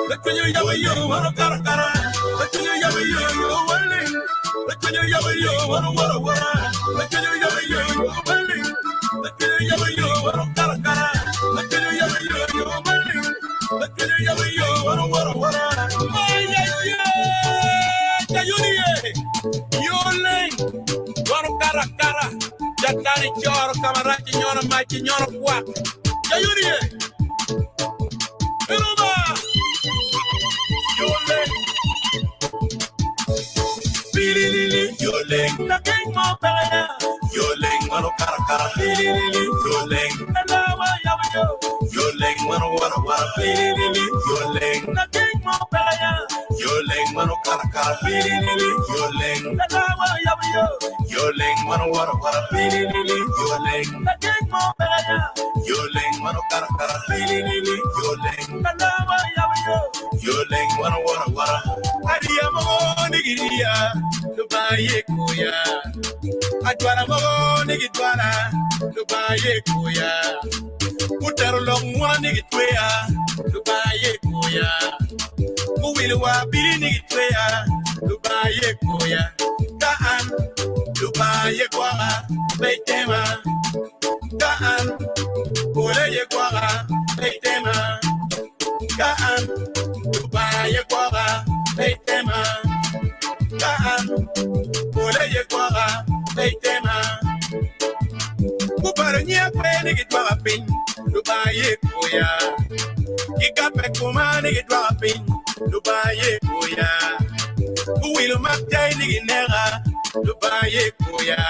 Let me yabba you, wanna cara cara. Let me yabba you, willing. Let me yabba you, wanna. Let me yabba you, willing. Let me yabba you, wanna cara cara. Let me yabba you, willing. Let me yabba you, wanna. Yole, wanna cara cara. Jatari choro, camarati nyona machi nyona kwak. Yayuri. Iruma. Yole. Bilili yole. Na king mo paya. Yole mano cara cara. Bilili yole. Na wa yawo. Yole mano wara. Bilili yole. Na king mo paya. Yole mano cara cara. Bilili yole. Na wa yawo. Yole mano wara. Bilili yole. Na king mo paya. Yole mano cara cara. Bilili yole. Na wa yawo. Yole mano wara. Adiya mo nigiria. Dubaye kuya. Adwara mo nigitwara. Dubaye kuya. Utaro long mwana nigitwea. Dubaye kuya. Uwili wa bili nigitwea. Dubaye kuya. Kaan. Dubaye kwara. Beitema. Kaan. Uleye kwara. Beitema. Kaan. Dubaye kwara. Beitema. Kaan, uleye kwara, beitema. Kuparo nye kwe nigitwara pin, Dubaye kuya. Ikape kuma nigitwara pin, Dubaye kuya. Uwilu makjay niginera, Dubaye kuya.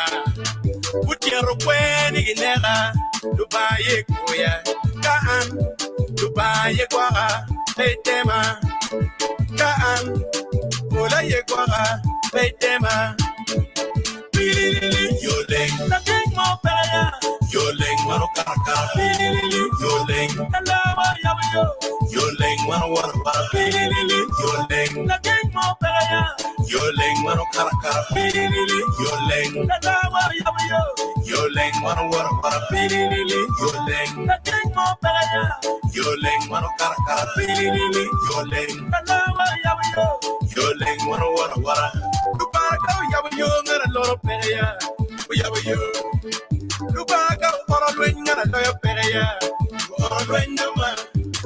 Utiero kwe niginera, Dubaye kuya. Kaan, Dubaye kwara, beitema. Kaan, uleye kwara, beitema. Bilili yoleng, na king mo paya. Yoleng mano kaka. Bilili yoleng, na lawa yawo. Yoleng mano wara. Bilili yoleng, na king mo paya. Yoleng mano kaka. Bilili yoleng, na lawa yawo. Yoleng mano wara. Bilili yoleng, na king mo paya. Yoleng mano kaka. Bilili yoleng, na lawa yawo. Yoleng mano wara. Dubaga yawo ngara loro peya. Yawo Dubaga ora ngara loro peya. Ora nyama.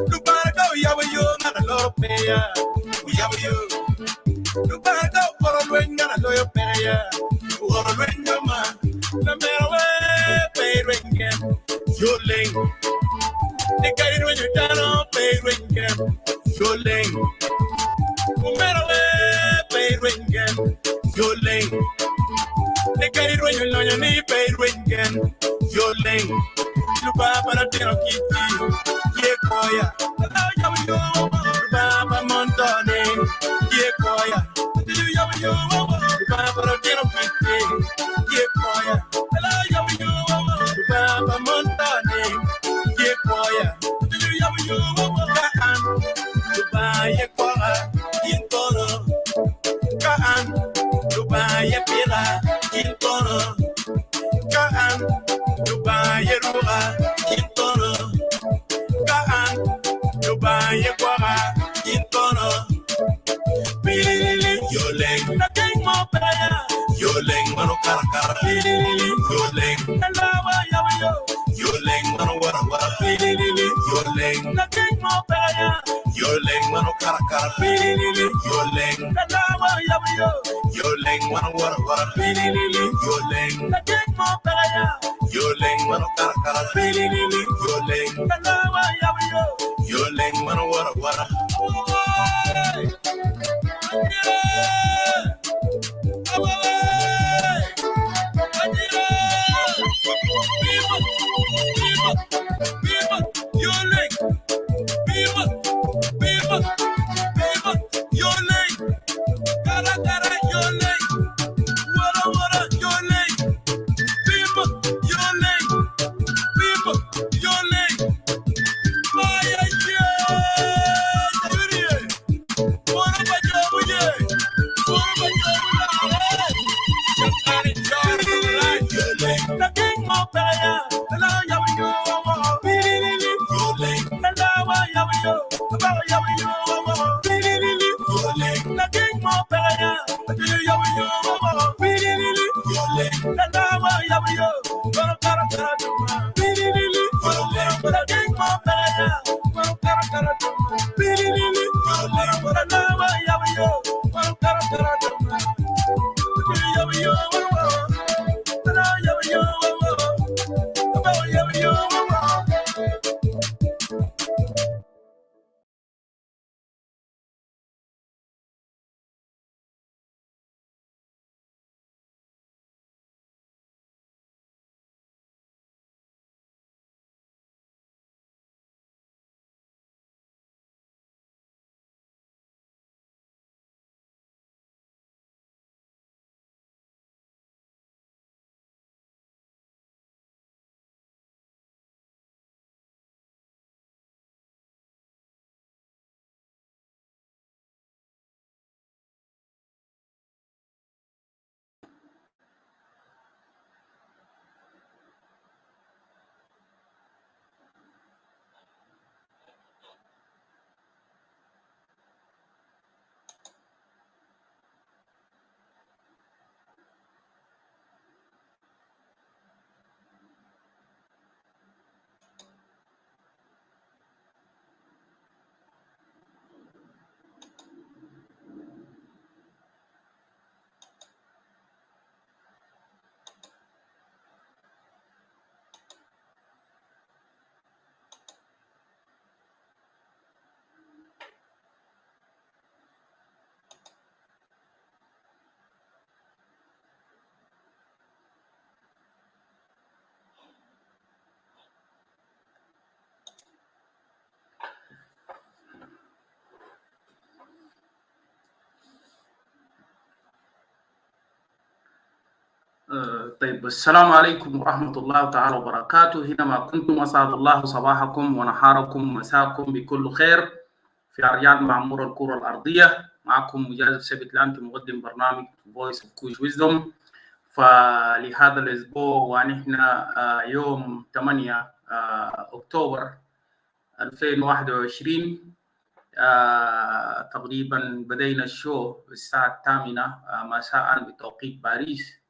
Dubaga yawo ngara loro peya. Yawo Dubaga ora ngara loro peya. Ora nyama. Na merawe peyringen. Yoleng. The guy when you down peyringen. Yoleng. Umerawe peyringen. Yoleng. The guy when you know you need peyringen. Yoleng. Lupa para teno kiti. Ye koya. Yo. Lupa montone. Ye koya. Yo. Lupa para teno kiti. Ye koya. Yo. Lupa montone. Ye koya. Yo. Kaan. Lupa ye koya. Yintoro. Kaan. Lupa ye pira. Yintoro. Kaan. Lupa ye rura. Yintoro. Kaan. Lupa ye koya. Yintoro. Bilili yoleng. Na king mo paya. Yoleng mano cara cara. Bilili yoleng. Na lawa yawo. Yoleng mano wara. Bilili yoleng. Na king mo paya. Yoleng mano cara cara. Bilili yoleng. Na lawa yawo. Yoleng mano wara. Bilili yoleng. Na king mo paya. Yoleng mano cara cara. Bilili yoleng. Na lawa yawo. Yoleng mano wara. Yo, طيب، السلام عليكم ورحمة الله تعالى وبركاته. حينما كنتم أسعد الله صباحكم ونهاركم مساكم بكل خير في أرجاء معمور الكرة الأرضية. معكم مجازف سبت لانتي، مقدم برنامج Voice of Kush Wisdom. فلهذا الأسبوع ونحن يوم 8 أكتوبر 2021 تقريبا بدينا الشو الساعة 8 مساء بتوقيت باريس.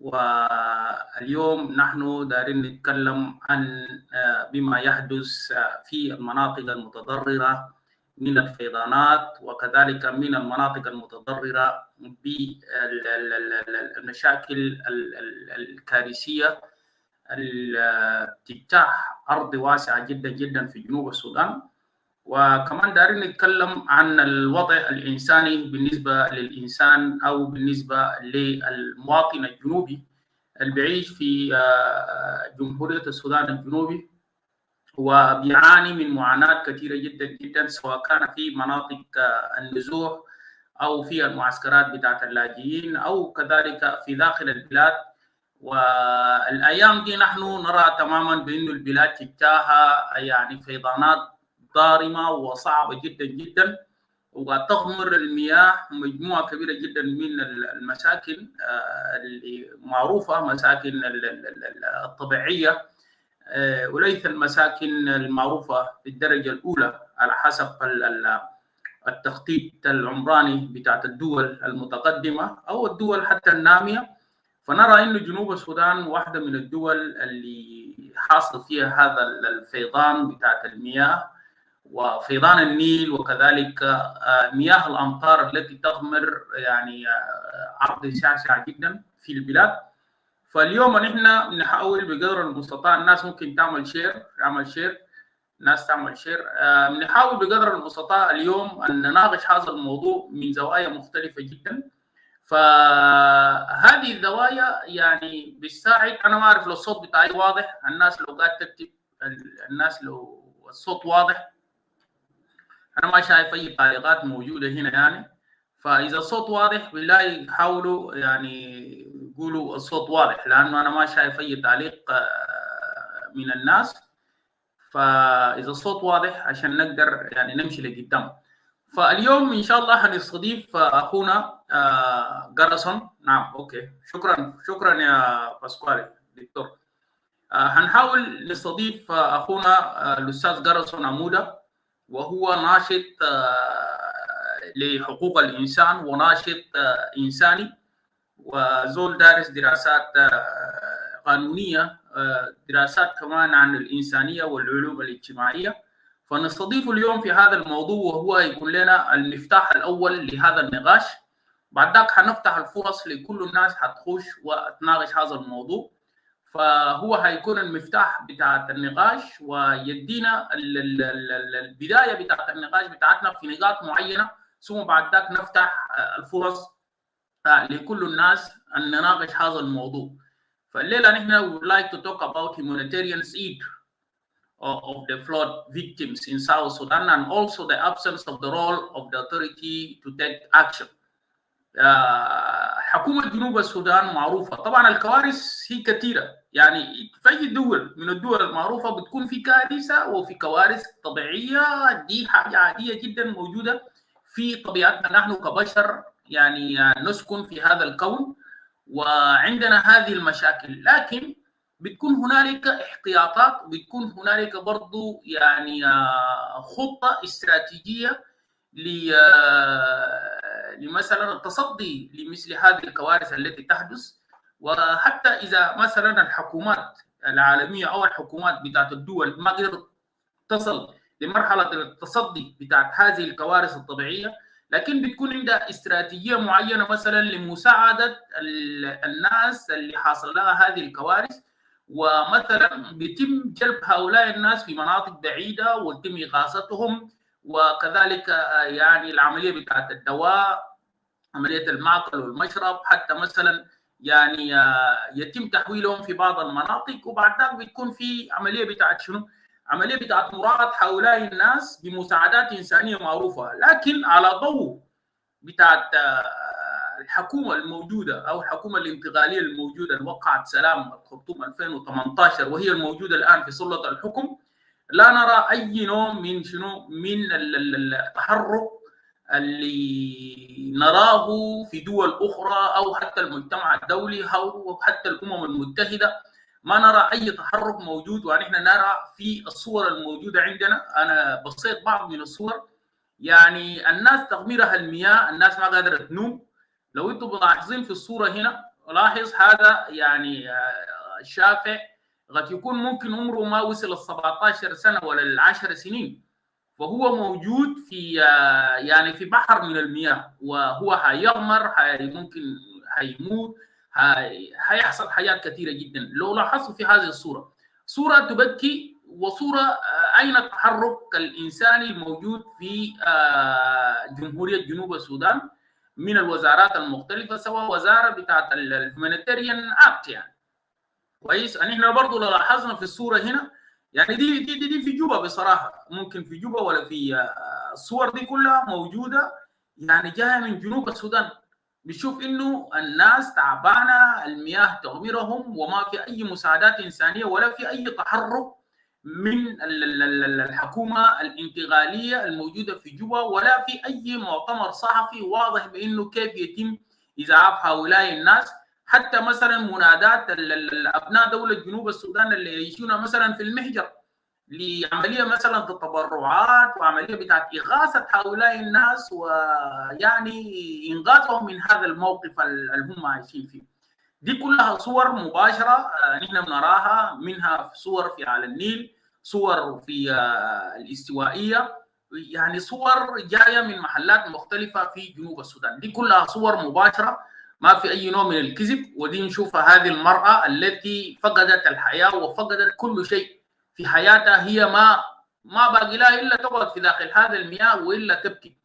واليوم نحن دارين نتكلم عن بما يحدث في المناطق المتضررة من الفيضانات، وكذلك من المناطق المتضررة بالمشاكل الكارثية تجاه أرض واسعة جدا جدا في جنوب السودان. وكمان دارين نتكلم عن الوضع الإنساني بالنسبة للإنسان أو بالنسبة للمواطن الجنوبي اللي بيعيش في جمهورية السودان الجنوبي، وبيعاني من معاناة كثيرة جدا جدا، سواء كان في مناطق النزوح أو في المعسكرات بتاعت اللاجئين أو كذلك في داخل البلاد. والأيام دي نحن نرى تماما بأن البلاد تجاهها يعني فيضانات ضارمة وصعبة جدا جدا، وتغمر المياه مجموعة كبيرة جدا من المساكن اللي معروفة، مساكن الطبيعية وليس المساكن المعروفة بالدرجة الأولى على حسب التخطيط العمراني بتاعت الدول المتقدمة أو الدول حتى النامية. فنرى أن جنوب السودان واحدة من الدول اللي حاصل فيها هذا الفيضان بتاعت المياه وفيضان النيل، وكذلك مياه الأمطار التي تغمر يعني عرض شاسع جدا في البلاد. فاليوم نحن نحاول بقدر المستطاع، الناس ممكن تعمل شير، الناس تعمل شير، نحاول بقدر المستطاع اليوم أن نناقش هذا الموضوع من زوايا مختلفة جدا. فهذه الزوايا يعني بتساعد. أنا ما أعرف لو الصوت بتاعي واضح، الناس لو قاعد تكتب، الناس لو الصوت واضح. أنا ما شايف أي تعليقات موجودة هنا يعني، فإذا الصوت واضح بالله حاولوا يعني قولوا الصوت واضح، لأنه أنا ما شايف أي تعليق من الناس. فإذا الصوت واضح عشان نقدر يعني نمشي لقدام. فاليوم إن شاء الله هنستضيف أخونا جارسون. نعم، أوكي، شكرا يا باسكوالي دكتور. هنحاول نستضيف أخونا الأستاذ جارسون أمودا، وهو ناشط لحقوق الإنسان وناشط إنساني، وزول دارس دراسات قانونية، دراسات كمان عن الإنسانية والعلوم الاجتماعية. فنستضيف اليوم في هذا الموضوع، وهو يكون لنا المفتاح الأول لهذا النقاش. بعد ذلك حنفتح الفرص لكل الناس حتخش وتناقش هذا الموضوع. فهو هيكون المفتاح بتاع النقاش، ويدينا البداية بتاعت النقاش بتاعتنا في نقاط معينة، ثم بعد ذلك نفتح الفرص لكل الناس أن نناقش هذا الموضوع. فالليلة نحن would like to talk about humanitarian aid of the flood victims in South Sudan, and also the absence of the role of the authority to take action. حكومة جنوب السودان معروفة طبعا الكوارث هي كثيرة، يعني في أي دول من الدول المعروفة بتكون في كارثة وفي كوارث طبيعية، دي حاجة عادية جدا موجودة في طبيعتنا نحن كبشر، يعني نسكن في هذا الكون وعندنا هذه المشاكل. لكن بتكون هنالك احتياطات، وبتكون هنالك برضو يعني خطة استراتيجية لمثلا التصدي لمثل هذه الكوارث التي تحدث. وحتى إذا مثلا الحكومات العالمية أو الحكومات بتاعت الدول ما قدرت تصل لمرحلة التصدي بتاعت هذه الكوارث الطبيعية، لكن بتكون عندها استراتيجية معينة مثلا لمساعدة الناس اللي حاصل لها هذه الكوارث. ومثلا بيتم جلب هؤلاء الناس في مناطق بعيدة ويتم إغاثتهم، وكذلك يعني العملية بتاعت الدواء، عملية المعقل والمشرب، حتى مثلا يعني يتم تحويلهم في بعض المناطق. وبعد ذلك بتكون في عملية بتاعت شنو؟ عملية بتاعت مراعاة هؤلاء الناس بمساعدات إنسانية معروفة. لكن على ضوء بتاعت الحكومة الموجودة أو الحكومة الانتقالية الموجودة اللي وقعت سلام الخرطوم 2018 وهي الموجودة الآن في سلطة الحكم، لا نرى أي نوع من شنو من التحرك اللي نراه في دول أخرى أو حتى المجتمع الدولي أو حتى الأمم المتحدة. ما نرى أي تحرك موجود، ونحن نرى في الصور الموجودة عندنا. أنا بصيت بعض من الصور، يعني الناس تغمرها المياه، الناس ما قادرة تنوم. لو أنتم ملاحظين في الصورة هنا، لاحظ هذا يعني الشافع قد يكون ممكن عمره ما وصل ال 17 سنة ولا ال 10 سنين، وهو موجود في يعني في بحر من المياه، وهو هيغمر، ممكن هيموت، هيحصل حاجات كثيرة جدا. لو لاحظتوا في هذه الصورة، صورة تبكي، وصورة أين التحرك الإنساني الموجود في جمهورية جنوب السودان من الوزارات المختلفة، سواء وزارة بتاعت الهيومانيتاريان اكت يعني كويس. احنا برضه لو لاحظنا في الصورة هنا، يعني دي في جوبا بصراحة، ممكن في جوبا ولا في الصور دي كلها موجودة يعني جاية من جنوب السودان. بتشوف انه الناس تعبانة، المياه تغمرهم، وما في اي مساعدات انسانية ولا في اي تحرك من الحكومة الانتقالية الموجودة في جوبا، ولا في اي مؤتمر صحفي واضح بانه كيف يتم إسعاف هؤلاء الناس. حتى مثلا منادات الابناء دوله جنوب السودان اللي يعيشون مثلا في المهجر لعمليه مثلا التبرعات وعمليه بتاعت اغاثه هؤلاء الناس، ويعني انقاذهم من هذا الموقف اللي هم عايشين فيه. دي كلها صور مباشره نحن بنراها، منها صور في على النيل، صور في الاستوائيه، يعني صور جايه من محلات مختلفه في جنوب السودان. دي كلها صور مباشره، ما في أي نوع من الكذب. ودي نشوفها هذه المرأة التي فقدت الحياة وفقدت كل شيء في حياتها، هي ما باقي لها إلا تقعد في داخل هذا المياه وإلا تبكي.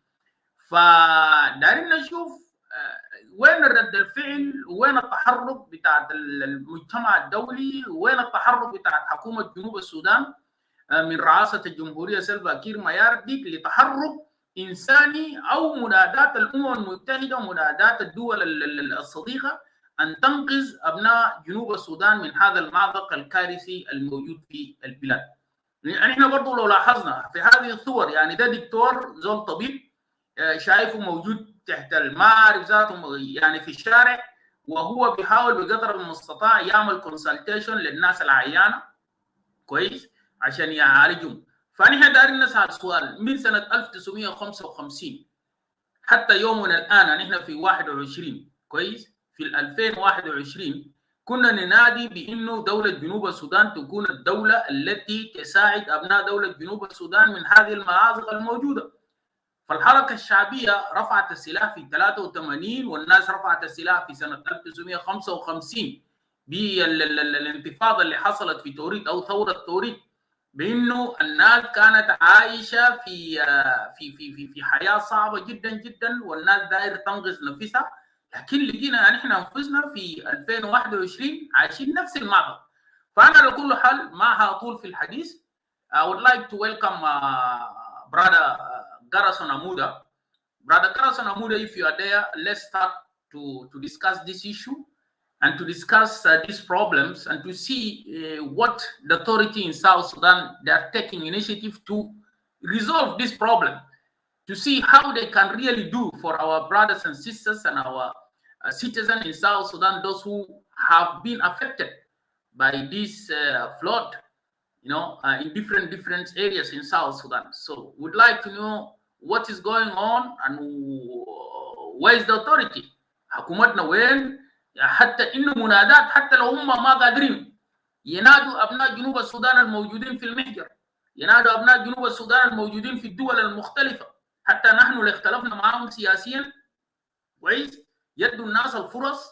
فدارين نشوف وين رد الفعل، وين التحرك بتاع المجتمع الدولي، وين التحرك بتاع حكومة جنوب السودان من رئاسة الجمهورية سيلفا كير مايارديت لتحرك إنساني أو منادات الأمم المتحدة ومنادات الدول الصديقة أن تنقذ أبناء جنوب السودان من هذا المأزق الكارثي الموجود في البلاد. يعني إحنا برضو لو لاحظنا في هذه الصور، يعني ده دكتور زول طبيب شايفه موجود تحت الماء ذاته يعني في الشارع، وهو بيحاول بقدر المستطاع يعمل كونسلتيشن للناس العيانة كويس عشان يعالجهم. فنحن دايرين نسأل سؤال، من سنة 1955 حتى يومنا الآن، نحن في 21 كويس، في 2021 كنا ننادي بأنه دولة جنوب السودان تكون الدولة التي تساعد أبناء دولة جنوب السودان من هذه المآزق الموجودة. فالحركة الشعبية رفعت السلاح في 83 والناس رفعت السلاح في سنة 1955 بالانتفاضة اللي حصلت في توريد أو ثورة توريد، بأنه الناس كانت عايشة في حياة صعبة جدا جدا والناس داير تنقذ نفسها، لكن لقينا نحن انفسنا في 2021 عايشين نفس المعضله. فانا لكل حال ما هطول في الحديث. I would like to welcome brother Gerison Amuda. Brother Gerison Amuda, if you are there, let's start to discuss this issue and to discuss these problems and to see what the authority in South Sudan, they are taking initiative to resolve this problem, to see how they can really do for our brothers and sisters and our citizens in South Sudan, those who have been affected by this flood, in different areas in South Sudan. So we'd like to know what is going on and where is the authority. حكومتنا وين؟ حتى إنه منادات حتى لو هم ما قادرين ينادوا أبناء جنوب السودان الموجودين في المحجر، ينادوا أبناء جنوب السودان الموجودين في الدول المختلفة، حتى نحن اللي اختلفنا معهم سياسيا كويس يدوا الناس الفرص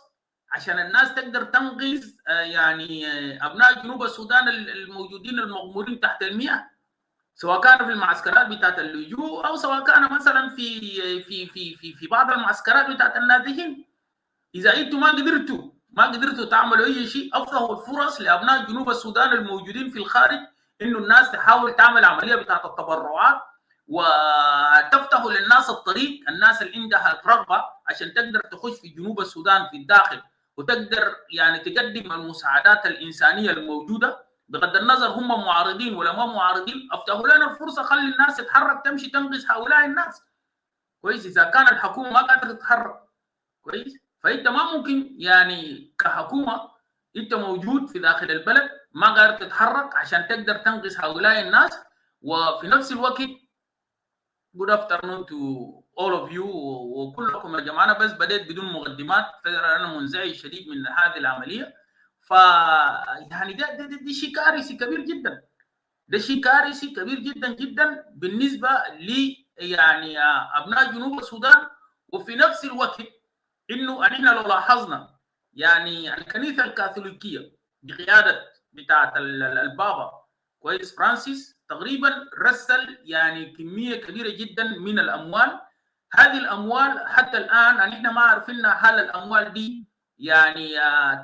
عشان الناس تقدر تنقذ يعني أبناء جنوب السودان الموجودين المغمورين تحت المياه، سواء كان في المعسكرات بتاعت اللجوء أو سواء كان مثلا في بعض المعسكرات بتاعت النازحين. إذا أنتم ما قدرتوا تعملوا أي شيء، أفضل الفرص لأبناء جنوب السودان الموجودين في الخارج إنه الناس تحاول تعمل عملية بتاعت التبرعات وتفتحوا للناس الطريق، الناس اللي عندها رغبة عشان تقدر تخش في جنوب السودان في الداخل وتقدر يعني تقدم المساعدات الإنسانية الموجودة، بغض النظر هم معارضين ولا ما معارضين، افتحوا لنا الفرصة، خلي الناس تتحرك تمشي تنقذ هؤلاء الناس كويس. إذا كان الحكومة ما قادرة تتحرك كويس، فأنت ما ممكن يعني كحكومة أنت موجود في داخل البلد ما قادر تتحرك عشان تقدر تنقذ هؤلاء الناس. وفي نفس الوقت good afternoon to all of you وكلكم يا جماعة. بس بديت بدون مقدمات، أنا منزعج شديد من هذه العملية. يعني ده شيء كارثي كبير جدا، ده شيء كارثي كبير جدا جدا بالنسبة لي يعني أبناء جنوب السودان. وفي نفس الوقت إنه نحن لو لاحظنا يعني الكنيسة الكاثوليكية بقيادة بتاعة البابا كويس فرانسيس تقريبا رسل يعني كمية كبيرة جدا من الأموال. هذه الأموال حتى الآن نحن ما عارفين هل الأموال دي يعني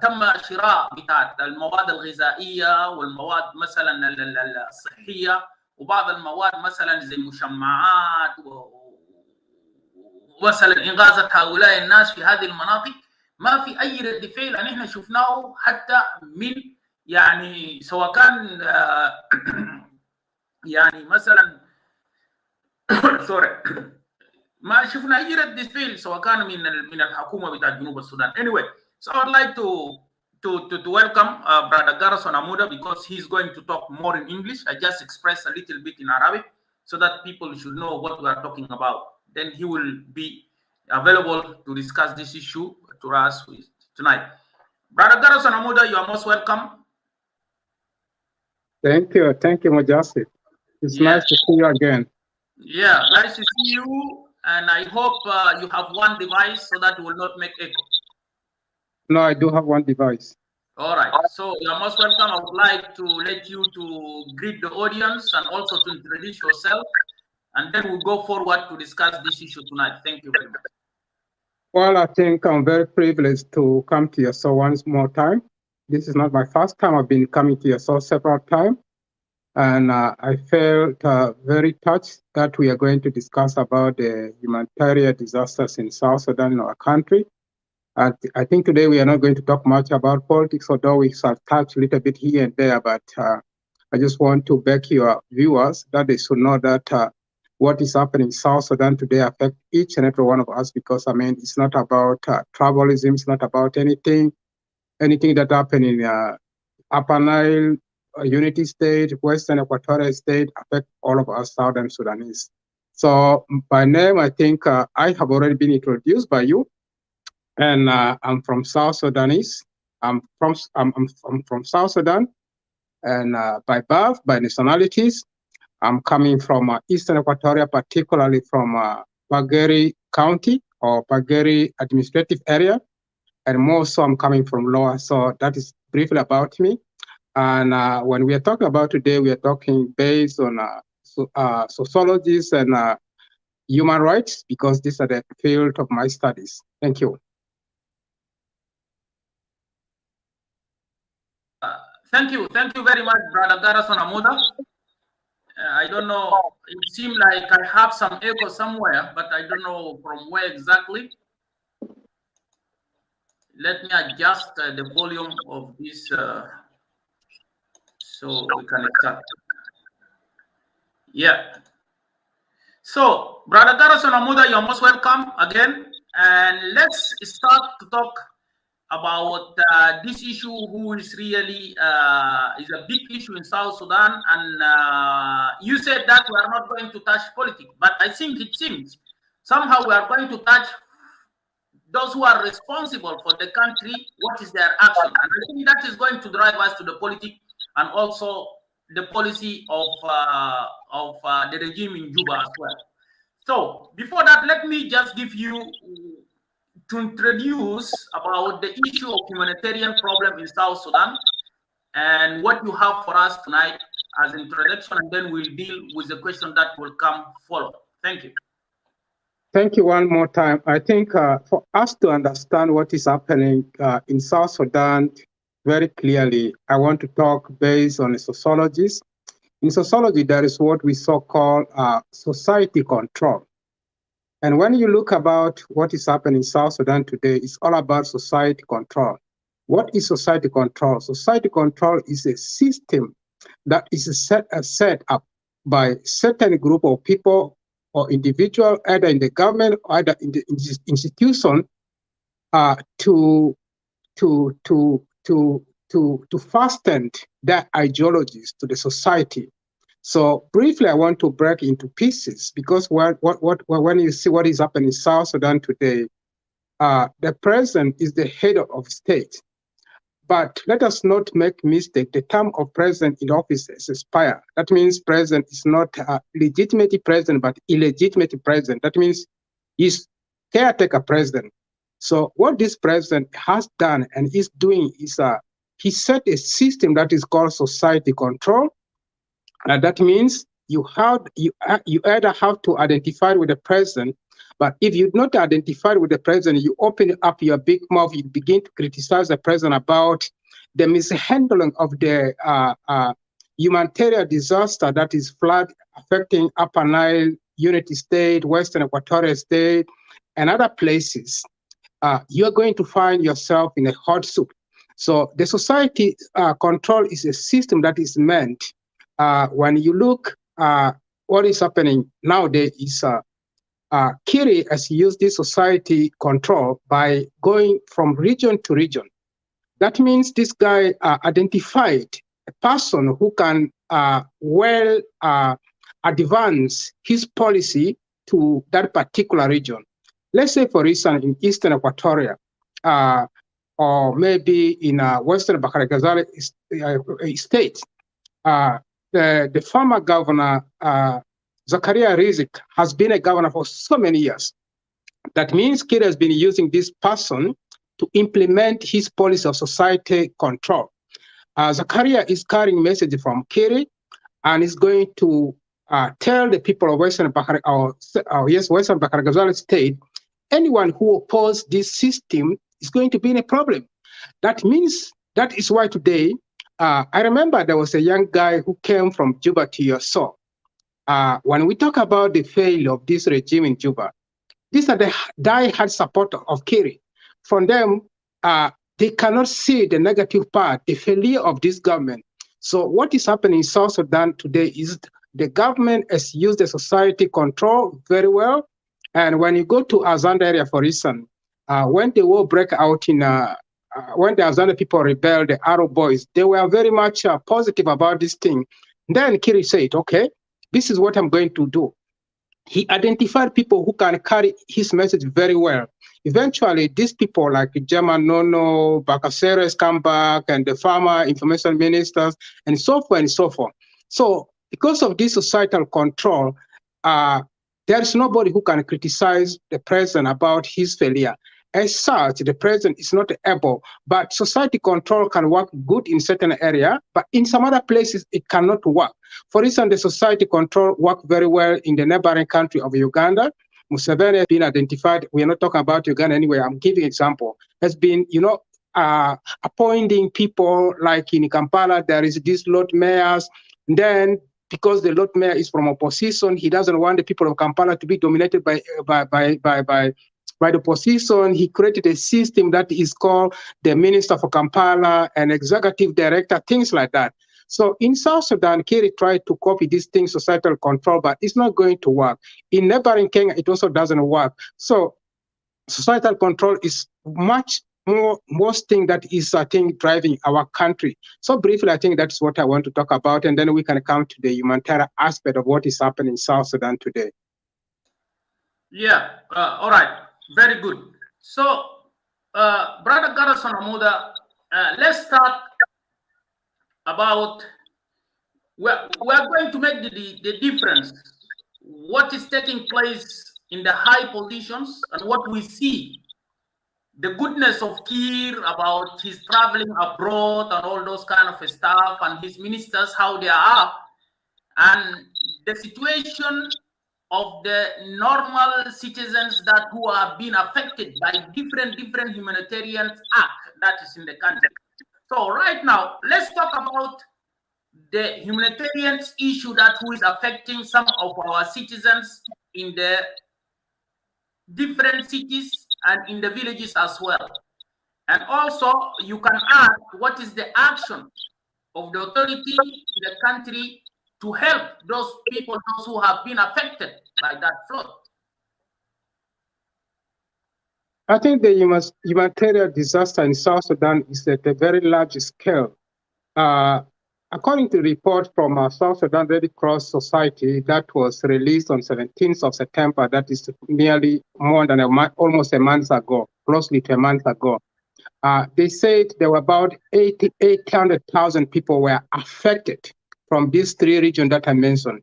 تم شراء بتاعة المواد الغذائية والمواد مثلا الصحية وبعض المواد مثلا زي مشمعات ومثلا إنقاذ هؤلاء الناس في هذه المناطق. ما في أي رد فعل نحن شفناه حتى من يعني سواء كان يعني مثلا سوري ما شفنا اي رد فعل سواء كان من الحكومه بتاع جنوب السودان. Anyway, so I'd like to welcome brother Gerison Amuda because he's going to talk more in English. I just express a little bit in Arabic so that people should know what we are talking about. Then he will be available to discuss this issue to us tonight. Brother Gerison Amuda, you are most welcome. Thank you, Majazif. It's nice to see you again. Yeah, nice to see you, and I hope you have one device so that it will not make echo. No, I do have one device. All right, so you're most welcome. I would like to let you to greet the audience and also to introduce yourself, and then we'll go forward to discuss this issue tonight. Thank you very much. Well, I think I'm very privileged to come to your show once more time. This is not my first time. I've been coming to your show several times. And I felt very touched that we are going to discuss about the humanitarian disasters in South Sudan in our country. And I think today we are not going to talk much about politics, although we shall touch a little bit here and there. But I just want to beg your viewers that they should know that what is happening in South Sudan today affects each and every one of us, because, I mean, it's not about tribalism, it's not about anything that happened in Upper Nile, Unity State, Western Equatorial State affect all of us Southern Sudanese. So by name, I think I have already been introduced by you. And I'm from South Sudanese. I'm from South Sudan, and by birth, by nationalities, I'm coming from Eastern Equatoria, particularly from Bageri County or Bageri administrative area, and more so I'm coming from Lower. So that is briefly about me. And when we are talking about today, we are talking based on sociologies and human rights, because these are the field of my studies. Thank you. Thank you very much, Brother Gerison Amuda. I don't know, it seemed like I have some echo somewhere, but I don't know from where exactly. Let me adjust the volume of this so we can start. Yeah. So, Brother Gerison Amuda, you're most welcome again. And let's start to talk about this issue, who is really is a big issue in South Sudan. And you said that we are not going to touch politics, but I think it seems somehow we are going to touch those who are responsible for the country, what is their action. And I think that is going to drive us to the politics and also the policy of the regime in Juba as well. So before that, let me just give you to introduce about the issue of humanitarian problem in South Sudan and what you have for us tonight as introduction, and then we'll deal with the question that will come follow. Thank you. Thank you one more time. I think for us to understand what is happening in South Sudan very clearly, I want to talk based on the sociologies. In sociology, there is what we so-called society control. And when you look about what is happening in South Sudan today, it's all about society control. What is society control? Society control is a system that is set up by certain group of people or individual, either in the government or either in the institution, to fasten their ideologies to the society. So briefly, I want to break into pieces, because when you see what is happening in South Sudan today, the president is the head of state. But let us not make mistake. The term of president in office is expired. That means president is not a legitimate president, but illegitimate president. That means he's caretaker president. So what this president has done and is doing is he set a system that is called society control. That means you either have to identify with the president, but if you're not identified with the president, you open up your big mouth, you begin to criticize the president about the mishandling of the humanitarian disaster that is flood affecting Upper Nile, Unity State, Western Equatorial State, and other places. You're going to find yourself in a hot soup. So the society control is a system that is meant, when you look what is happening nowadays is Kiri has used this society control by going from region to region. That means this guy identified a person who can advance his policy to that particular region. Let's say, for instance, in Eastern Equatoria, or maybe in Western Bakaragazali state, the former governor, Zakaria Rizik, has been a governor for so many years. That means Kiri has been using this person to implement his policy of society control. Zakaria is carrying message from Kiri and is going to tell the people of Western Bakaragazali state, anyone who opposes this system is going to be in a problem. That means, that is why today, I remember there was a young guy who came from Juba to Yosso. When we talk about the failure of this regime in Juba, these are the die-hard supporters of Kiri. From them, they cannot see the negative part, the failure of this government. So what is happening in South Sudan today is the government has used the society control very well. And when you go to Azanda area, for instance, when the war broke out in, when the Azanda people rebelled, the Arab boys, they were very much positive about this thing. Then Kiri said, okay, this is what I'm going to do. He identified people who can carry his message very well. eventually these people like German Nono, Bakaseres come back, and the farmer information ministers, and so forth and so forth. So because of this societal control, there is nobody who can criticize the president about his failure. As such, the president is not able, but society control can work good in certain area, but in some other places it cannot work. For instance, the society control worked very well in the neighboring country of Uganda. Museveni has been identified. We are not talking about Uganda anyway. I'm giving an example. Has been, appointing people like in Kampala. There is this Lord mayors. Then, because the Lord mayor is from opposition, he doesn't want the people of Kampala to be dominated by the opposition. He created a system that is called the Minister for Kampala and Executive Director, things like that. So in South Sudan, Kiri tried to copy this thing, societal control, but it's not going to work. In neighboring Kenya, it also doesn't work. So societal control is much most thing that is, I think, driving our country. So briefly, I think that's what I want to talk about, and then we can come to the humanitarian aspect of what is happening in South Sudan today. Yeah, all right, very good. So, Brother Gerison Amuda, let's start about, we're going to make the difference, what is taking place in the high positions and what we see. The goodness of Kir about his traveling abroad and all those kind of stuff, and his ministers, how they are, and the situation of the normal citizens that who have been affected by different humanitarian acts that is in the country. So right now, let's talk about the humanitarian issue that who is affecting some of our citizens in the different cities and in the villages as well. And also, you can ask what is the action of the authority in the country to help those people, those who have been affected by that flood. I think the humanitarian disaster in South Sudan is at a very large scale. According to the report from South Sudan Red Cross Society that was released on 17th of September, that is nearly more than almost a month ago, closely to a month ago, they said there were about 800,000 people were affected from these three regions that I mentioned.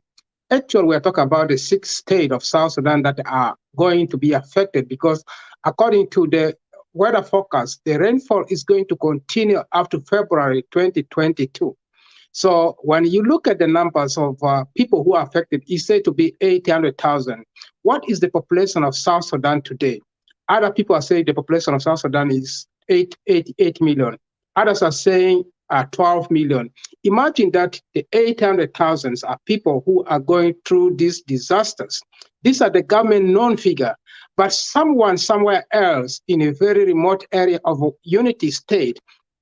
Actually, we're talking about the 6 states of South Sudan that are going to be affected because according to the weather forecast, the rainfall is going to continue up to February 2022. So when you look at the numbers of people who are affected, it's said to be 800,000. What is the population of South Sudan today? Other people are saying the population of South Sudan is 8 million. Others are saying 12 million. Imagine that the 800,000 are people who are going through these disasters. These are the government known figure, but someone somewhere else in a very remote area of a unity state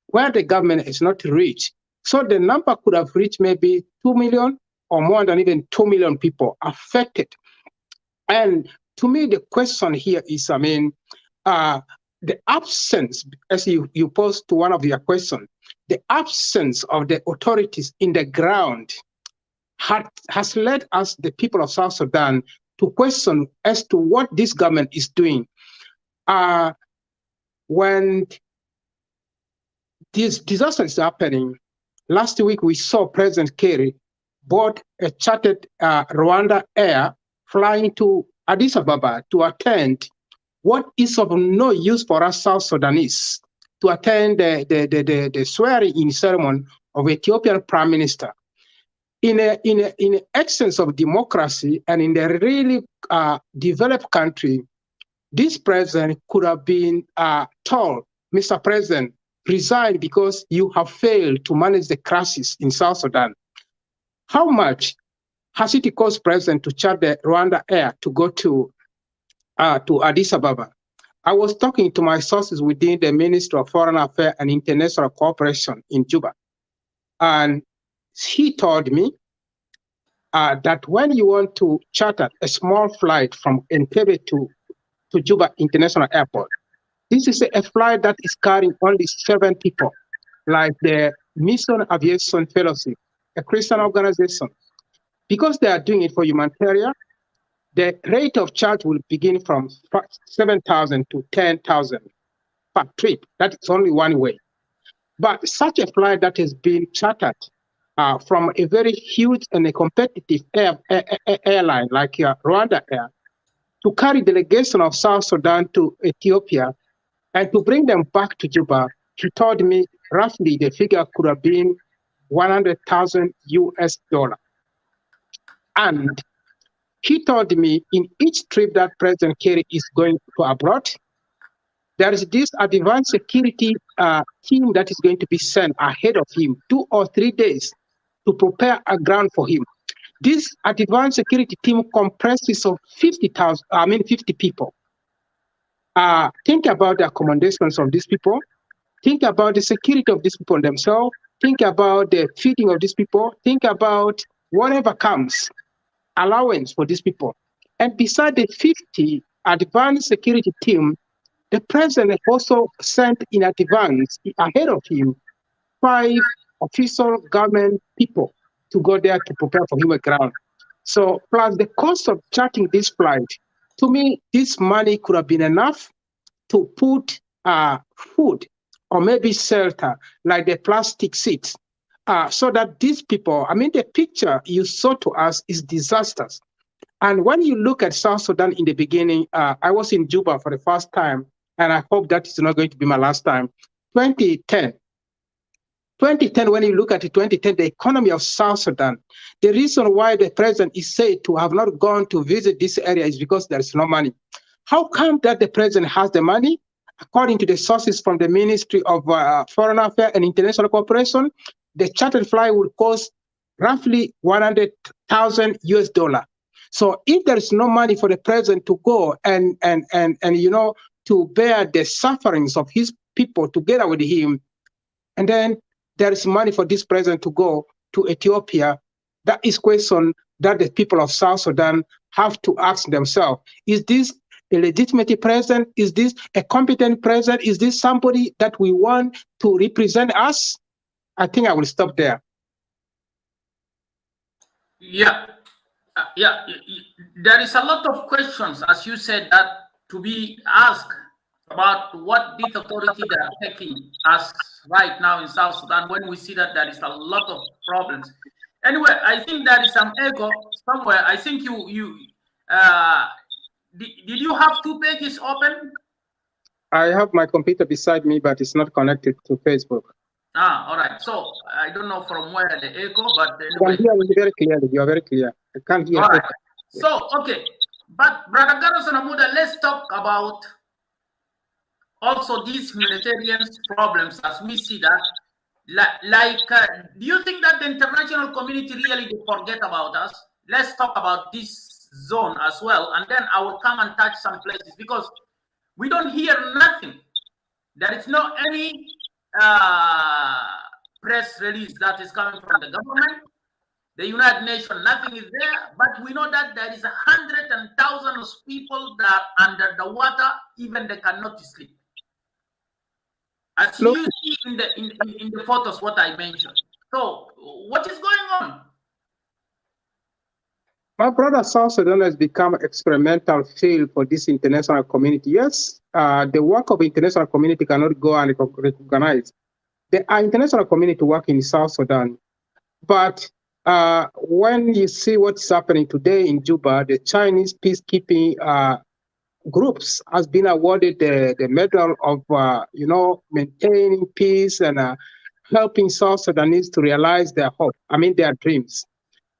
where the government is not reached. So the number could have reached maybe 2 million or more than even 2 million people affected. And to me, the question here is, the absence, as you posed to one of your questions, the absence of the authorities in the ground has led us, the people of South Sudan, to question as to what this government is doing. When this disaster is happening, last week we saw President Kerry bought a chartered Rwanda Air flying to Addis Ababa to attend what is of no use for us South Sudanese, to attend the swearing-in ceremony of Ethiopian Prime Minister. In an essence of democracy and in a really developed country, this president could have been told, Mr. President, resign because you have failed to manage the crisis in South Sudan. How much has it cost president to charter the Rwanda Air to go to Addis Ababa? I was talking to my sources within the Ministry of Foreign Affairs and International Cooperation in Juba. And he told me that when you want to charter a small flight from Entebbe to Juba International Airport, this is a flight that is carrying only 7 people, like the Mission Aviation Fellowship, a Christian organization. Because they are doing it for humanitarian, the rate of charge will begin from 7,000 to 10,000 per trip. That is only one way. But such a flight that has been chartered from a very huge and a competitive airline like Rwanda Air to carry delegation of South Sudan to Ethiopia and to bring them back to Juba, he told me roughly the figure could have been 100,000 US dollar. And he told me in each trip that President Kerry is going to abroad, there is this advanced security team that is going to be sent ahead of him 2 or 3 days to prepare a ground for him. This advanced security team comprises of 50 people. Think about the accommodations of these people. Think about the security of these people themselves. Think about the feeding of these people. Think about whatever comes, allowance for these people. And beside the 50 advanced security team, the president also sent in advance, ahead of him, 5 official government people to go there to prepare for him a ground. So plus the cost of charting this flight, to me, this money could have been enough to put food or maybe shelter, like the plastic seats, so that these people, I mean, the picture you saw to us is disasters. And when you look at South Sudan in the beginning, I was in Juba for the first time, and I hope that is not going to be my last time. 2010, when you look at it, 2010, the economy of South Sudan, the reason why the president is said to have not gone to visit this area is because there is no money. How come that the president has the money? According to the sources from the Ministry of Foreign Affairs and International Cooperation, the chartered flight would cost roughly 100,000 US dollar. So if there is no money for the president to go and to bear the sufferings of his people together with him, and then there is money for this president to go to Ethiopia, that is question that the people of South Sudan have to ask themselves. Is this a legitimate president? Is this a competent president? Is this somebody that we want to represent us? I think I will stop there. Yeah. There is a lot of questions, as you said, that to be asked about what this authority they are taking us right now in South Sudan when we see that there is a lot of problems. Anyway, I think there is some echo somewhere. I think did you have 2 pages open? I have my computer beside me, but it's not connected to Facebook. All right. So I don't know from where the echo, but anyway. You are very clear. You are very clear. I can't hear. All right. So, okay. But Brother Gerison Amuda, let's talk about also these humanitarian problems as we see that. Do you think that the international community really forget about us? Let's talk about this zone as well, and then I will come and touch some places because we don't hear nothing. There is no any press release that is coming from the government, the United Nations, nothing is there. But we know that there is 100,000 and thousands of people that are under the water, even they cannot sleep. As you see in the photos, what I mentioned. So, what is going on? My brother, South Sudan has become an experimental field for this international community. Yes, the work of international community cannot go unrecognized. The international community work in South Sudan, but when you see what's happening today in Juba, the Chinese peacekeeping groups has been awarded the medal of maintaining peace and helping South Sudanese to realize their hope. I mean their dreams.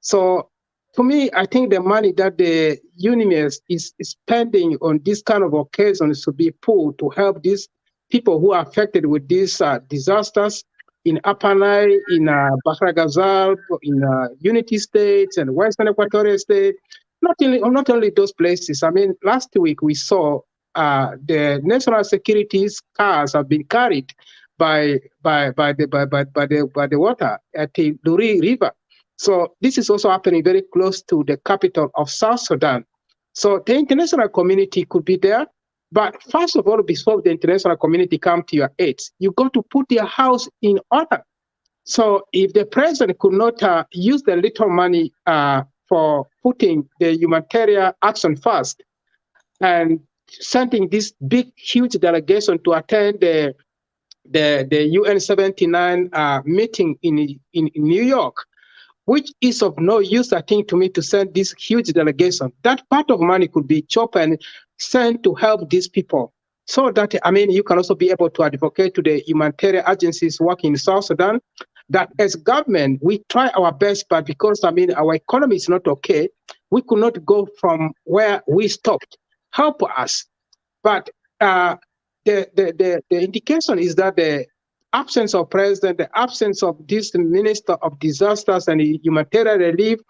So to me, I think the money that the UNIMES is spending on this kind of occasions should be put to help these people who are affected with these disasters in Upper Nile, in Bahra Ghazal, in Unity States and Western Equatorial State. Not only those places. I mean, last week we saw the national security cars have been carried by the water at the Luri River. So this is also happening very close to the capital of South Sudan. So the international community could be there. But first of all, before the international community come to your aid, you got to put your house in order. So if the president could not use the little money for putting the humanitarian action first and sending this big, huge delegation to attend the UN 79 meeting in New York, which is of no use, I think, to me to send this huge delegation. That part of money could be chopped and sent to help these people. So that, I mean, you can also be able to advocate to the humanitarian agencies working in South Sudan that as government, we try our best, but because, I mean, our economy is not okay, we could not go from where we stopped. Help us. But the indication is that the absence of president, the absence of this minister of disasters and humanitarian relief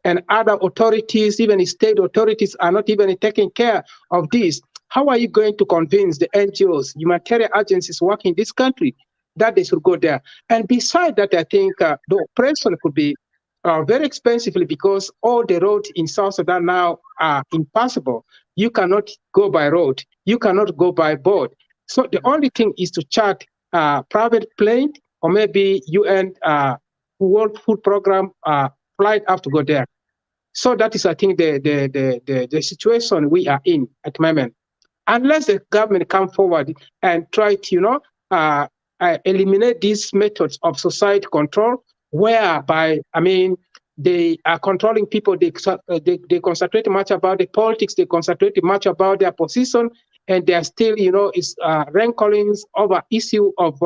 and other authorities, even state authorities, are not even taking care of this. How are you going to convince the NGOs, humanitarian agencies working in this country that they should go there? And besides that, I think the operation could be very expensively because all the roads in South Sudan now are impassable. You cannot go by road. You cannot go by boat. So the only thing is to charter private plane or maybe UN World Food Program flight up to go there. So that is, I think, the situation we are in at the moment. Unless the government come forward and try to, eliminate these methods of society control, whereby, I mean, they are controlling people. They concentrate much about the politics. They concentrate much about their position, and they are still, ranklings over issue of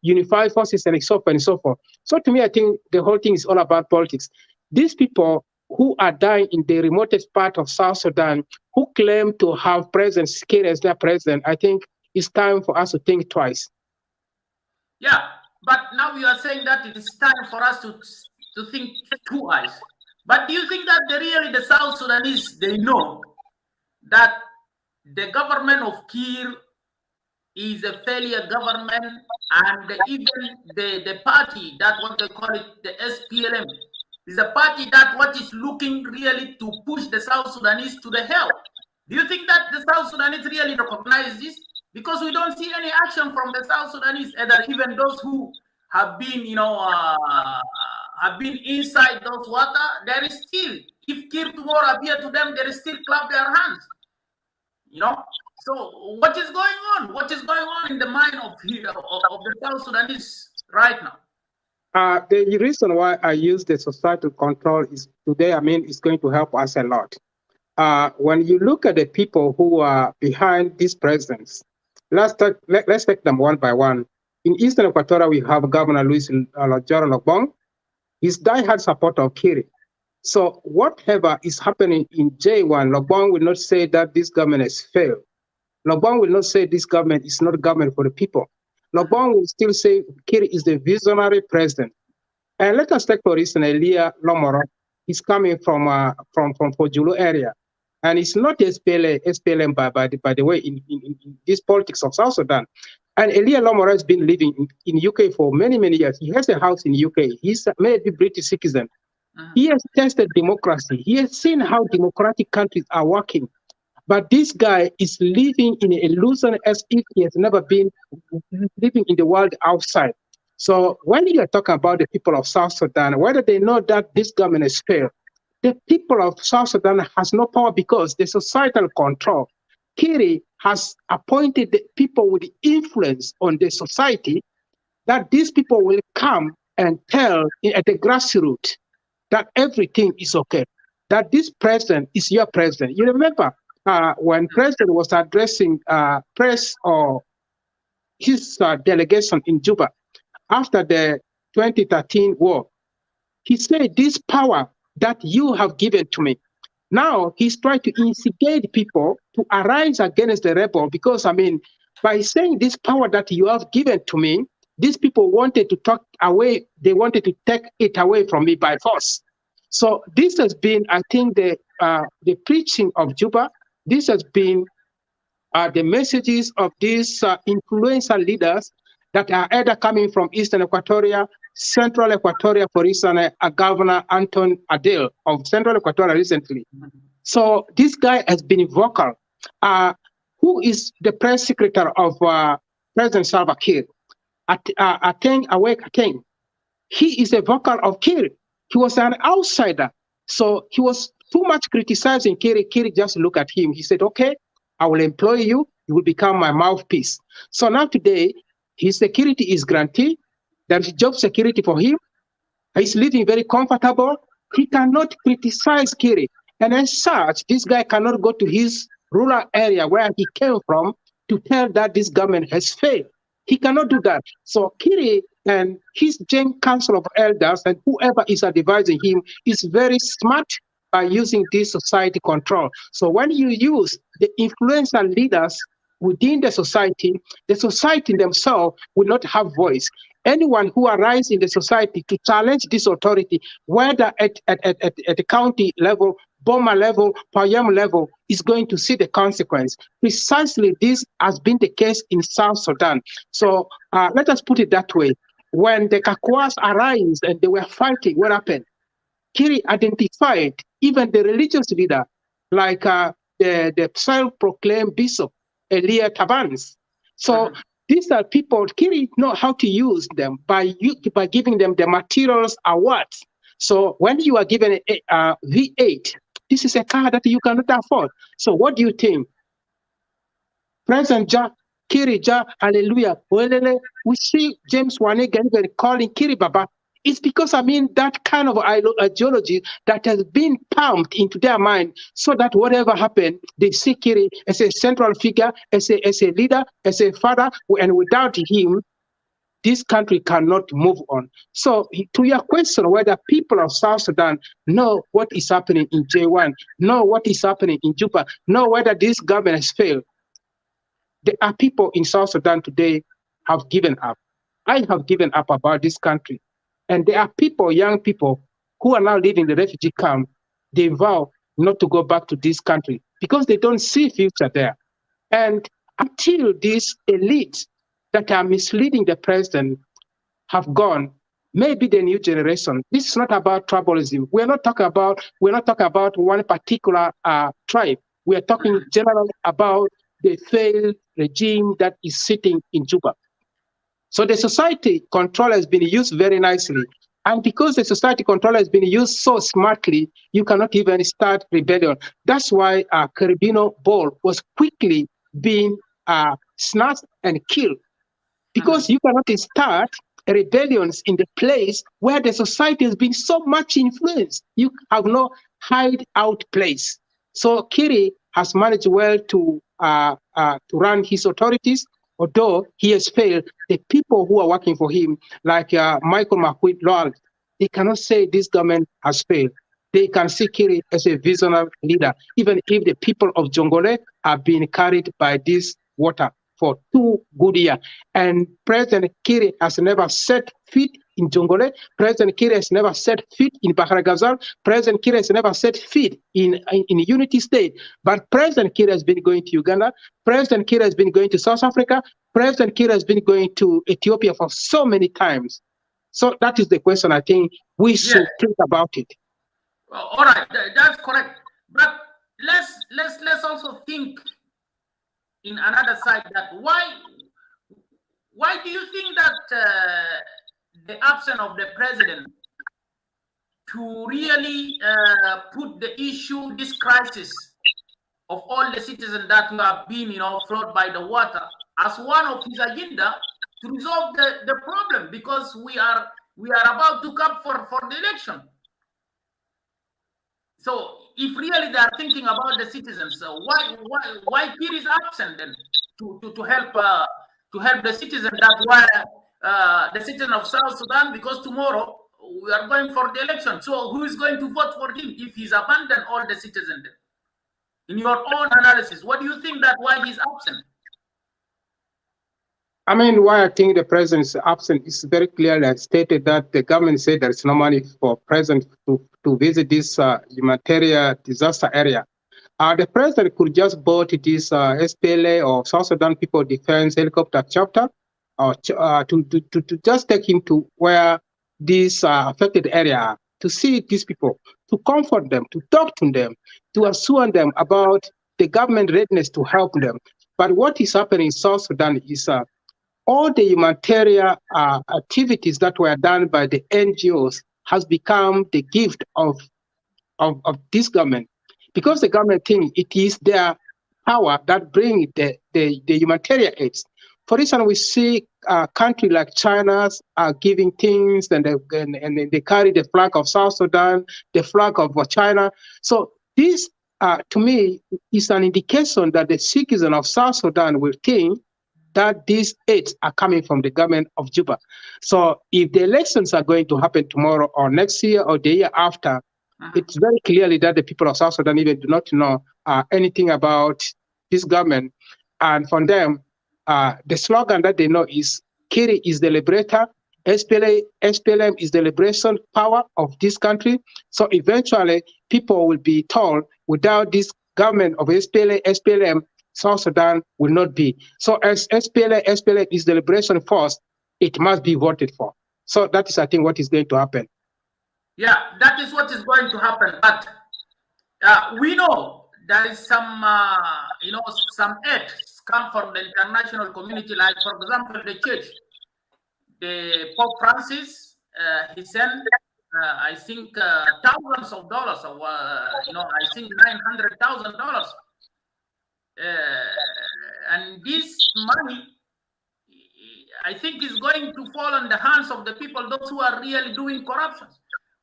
unified forces and so forth and so forth. So to me, I think the whole thing is all about politics. These people who are dying in the remotest part of South Sudan, who claim to have President Kiir as their president, I think it's time for us to think twice. Yeah, but now you are saying that it is time for us to think twice. But do you think that the South Sudanese, they know that the government of Kiir is a failure government, and even the party, that what they call it, the SPLM, is a party that what is looking really to push the South Sudanese to the hell? Do you think that the South Sudanese really recognize this? Because we don't see any action from the South Sudanese, either even those who have been, have been inside those water. There is still, if Kiir tomorrow appear to them, there is still clap their hands. So what is going on? What is going on in the mind of the South Sudanese right now? The reason why I use the societal control is today, I mean, it's going to help us a lot. When you look at the people who are behind these presidents, let's take them one by one. In Eastern Equatoria, we have Governor Louis Lobong. He's diehard supporter of Kiir. So whatever is happening in J1, Lobong will not say that this government has failed. Lobong will not say this government is not government for the people. Lobong will still say Kiir is the visionary president. And let us take, for instance, Elia Lomoro. He's coming from Fojulu area. And it's not SPLM by the way, in this politics of South Sudan. And Elia Lomoro has been living in UK for many, many years. He has a house in UK. He's made a British citizen. He has tested democracy. He has seen how democratic countries are working. But this guy is living in an illusion as if he has never been living in the world outside. So when you are talking about the people of South Sudan, whether they know that this government has failed, the people of South Sudan has no power because the societal control. Kiir has appointed the people with influence on the society that these people will come and tell at the grassroots that everything is okay, that this president is your president. You remember when president was addressing press or his delegation in Juba after the 2013 war, he said, this power that you have given to me. Now he's trying to instigate people to arise against the rebel because, I mean, by saying this power that you have given to me, these people wanted to talk away, they wanted to take it away from me by force. So this has been, I think, the preaching of Juba. This has been the messages of these influential leaders that are either coming from Eastern Equatoria, Central Equatoria, for instance, Governor Anton Adel of Central Equatoria recently. So this guy has been vocal. Who is the press secretary of President Salva Kiir? Ateng Awek Ateng. He is a vocal of Kiir. He was an outsider. So he was too much criticizing Kiri. Kiri just looked at him. He said, okay, I will employ you. You will become my mouthpiece. So now today, his security is granted. There is job security for him. He's living very comfortable. He cannot criticize Kiri. And as such, this guy cannot go to his rural area where he came from to tell that this government has failed. He cannot do that. So Kiri and his Gen Council of Elders and whoever is advising him is very smart by using this society control. So when you use the influential leaders within the society themselves will not have voice. Anyone who arises in the society to challenge this authority, whether at the county level, Boma level, Payam level, is going to see the consequence. Precisely this has been the case in South Sudan. So let us put it that way. When the Kakwas arise and they were fighting, what happened? Kiri identified even the religious leader, like the self-proclaimed Bishop Elia Tabans. So these are people, Kiri know how to use them by giving them the materials awards. So when you are given a V8, this is a car that you cannot afford. So what do you think? President Ja, Kiri Ja, hallelujah. We see James Wanega calling Kiri Baba. It's because, I mean, that kind of ideology that has been pumped into their mind so that whatever happened, they see Kiri as a central figure, as a leader, as a father, and without him, this country cannot move on. So to your question, whether people of South Sudan know what is happening in J1, know what is happening in Juba, know whether this government has failed, there are people in South Sudan today have given up. I have given up about this country. And there are people, young people, who are now living in the refugee camp. They vow not to go back to this country because they don't see future there. And until these elites that are misleading the president have gone, maybe the new generation. This is not about tribalism. We're not talking about one particular tribe. We are talking generally about the failed regime that is sitting in Juba. So the society control has been used very nicely. And because the society control has been used so smartly, you cannot even start rebellion. That's why Caribino Ball was quickly being snatched and killed. Because you cannot start rebellions in the place where the society has been so much influenced. You have no hideout place. So Kiri has managed well to run his authorities. Although he has failed, the people who are working for him, like Michael Makwit Lowell, they cannot say this government has failed. They can see Kiri as a visionary leader, even if the people of Jongole are being carried by this water for 2 good years. And President Kiri has never set feet in Jongole. President Kiri has never set feet in Bahar Ghazal. President Kiri has never set feet in Unity State. But President Kiri has been going to Uganda. President Kiri has been going to South Africa. President Kiri has been going to Ethiopia for so many times. So that is the question I think we should think about it. Well, all right, that's correct. But let's also think in another side that why do you think that the absence of the president to really put the issue, this crisis of all the citizens that have been, flooded by the water, as one of his agenda to resolve the problem, because we are about to come for the election. So if really they are thinking about the citizens, why Kir is absent then to help the citizens that were the citizens of South Sudan, because tomorrow we are going for the election. So who is going to vote for him if he's abandoned all the citizens? In your own analysis, what do you think that why he's absent? I mean, why I think the president is absent is very clearly stated that the government said there is no money for president to visit this humanitarian disaster area. The president could just bought this SPLA or South Sudan People Defense Helicopter chapter to just take him to where these affected area are, to see these people, to comfort them, to talk to them, to assure them about the government readiness to help them. But what is happening in South Sudan is all the humanitarian activities that were done by the NGOs has become the gift of of this government, because the government think it is their power that bring the humanitarian aids. For instance, we see a country like China giving things, and they carry the flag of South Sudan, the flag of China. So this, to me, is an indication that the citizens of South Sudan will think that these aids are coming from the government of Juba. So if the elections are going to happen tomorrow or next year or the year after, it's very clearly that the people of South Sudan even do not know anything about this government. And for them, the slogan that they know is Kiri is the liberator, SPLM is the liberation power of this country. So eventually, people will be told, without this government of SPLM, South Sudan will not be. So as SPLM is the liberation force, it must be voted for. So that is, I think, what is going to happen. Yeah, that is what is going to happen. But we know there is some, some aid come from the international community, like, for example, the church. The Pope Francis, he sent, I think, thousands of dollars, I think $900,000. And this money, I think, is going to fall on the hands of the people, those who are really doing corruption.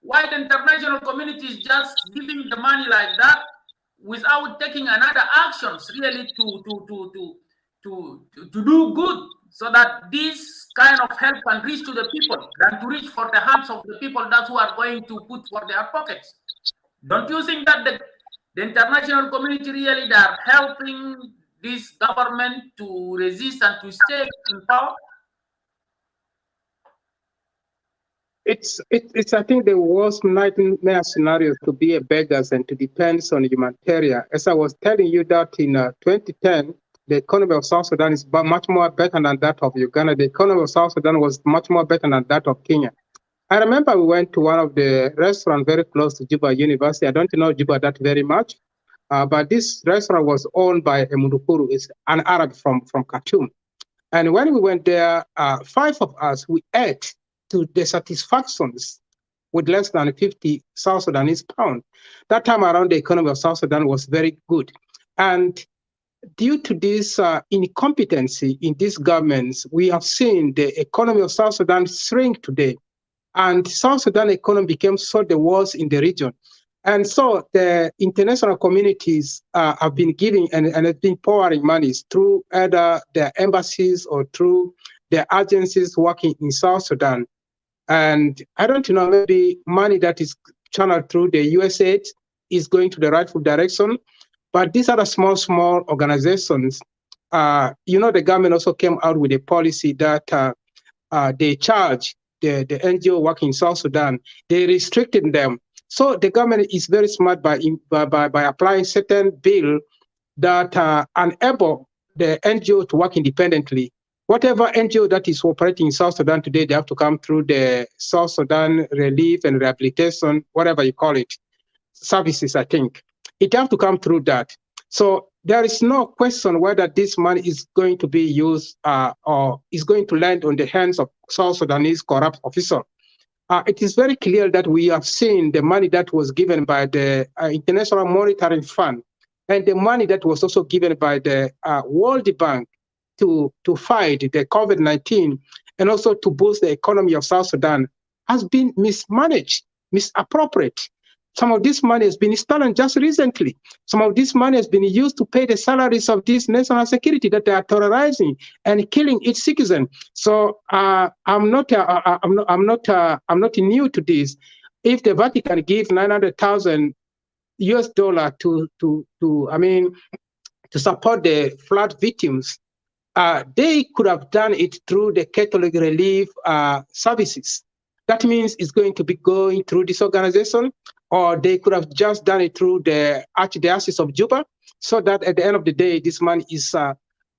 Why the international community is just giving the money like that without taking another actions really to do good, so that this kind of help can reach to the people than to reach for the hands of the people that who are going to put for their pockets? Don't you think that the international community really, they are helping this government to resist and to stay in power? It's I think the worst nightmare scenario to be a beggar and to depend on humanitarian. As I was telling you that in 2010, the economy of South Sudan is much more better than that of Uganda. The economy of South Sudan was much more better than that of Kenya. I remember we went to one of the restaurants very close to Juba University. I don't know Juba that very much, but this restaurant was owned by a Mundukuru, is an Arab from Khartoum. And when we went there, 5 of us, we ate to the satisfactions with less than 50 South Sudanese pounds. That time around, the economy of South Sudan was very good. And due to this incompetency in these governments, we have seen the economy of South Sudan shrink today. And South Sudan economy became so the worst in the region. And so the international communities have been giving and have been pouring monies through either their embassies or through their agencies working in South Sudan. And I don't know, maybe money that is channeled through the USAID is going to the rightful direction. But these are the small organizations. The government also came out with a policy that they charge the NGO working in South Sudan. They restricted them. So the government is very smart by applying certain bill that enable the NGO to work independently. Whatever NGO that is operating in South Sudan today, they have to come through the South Sudan Relief and Rehabilitation, whatever you call it, services, I think. It have to come through that. So there is no question whether this money is going to be used or is going to land on the hands of South Sudanese corrupt officials. It is very clear that we have seen the money that was given by the International Monetary Fund and the money that was also given by the World Bank to fight the COVID-19 and also to boost the economy of South Sudan has been mismanaged, misappropriated. Some of this money has been stolen just recently. Some of this money has been used to pay the salaries of this national security that they are terrorizing and killing its citizens. So I'm not new to this. If the Vatican gives $900,000 to support the flood victims, they could have done it through the Catholic Relief Services. That means it's going to be going through this organization, or they could have just done it through the Archdiocese of Juba, so that at the end of the day, this money is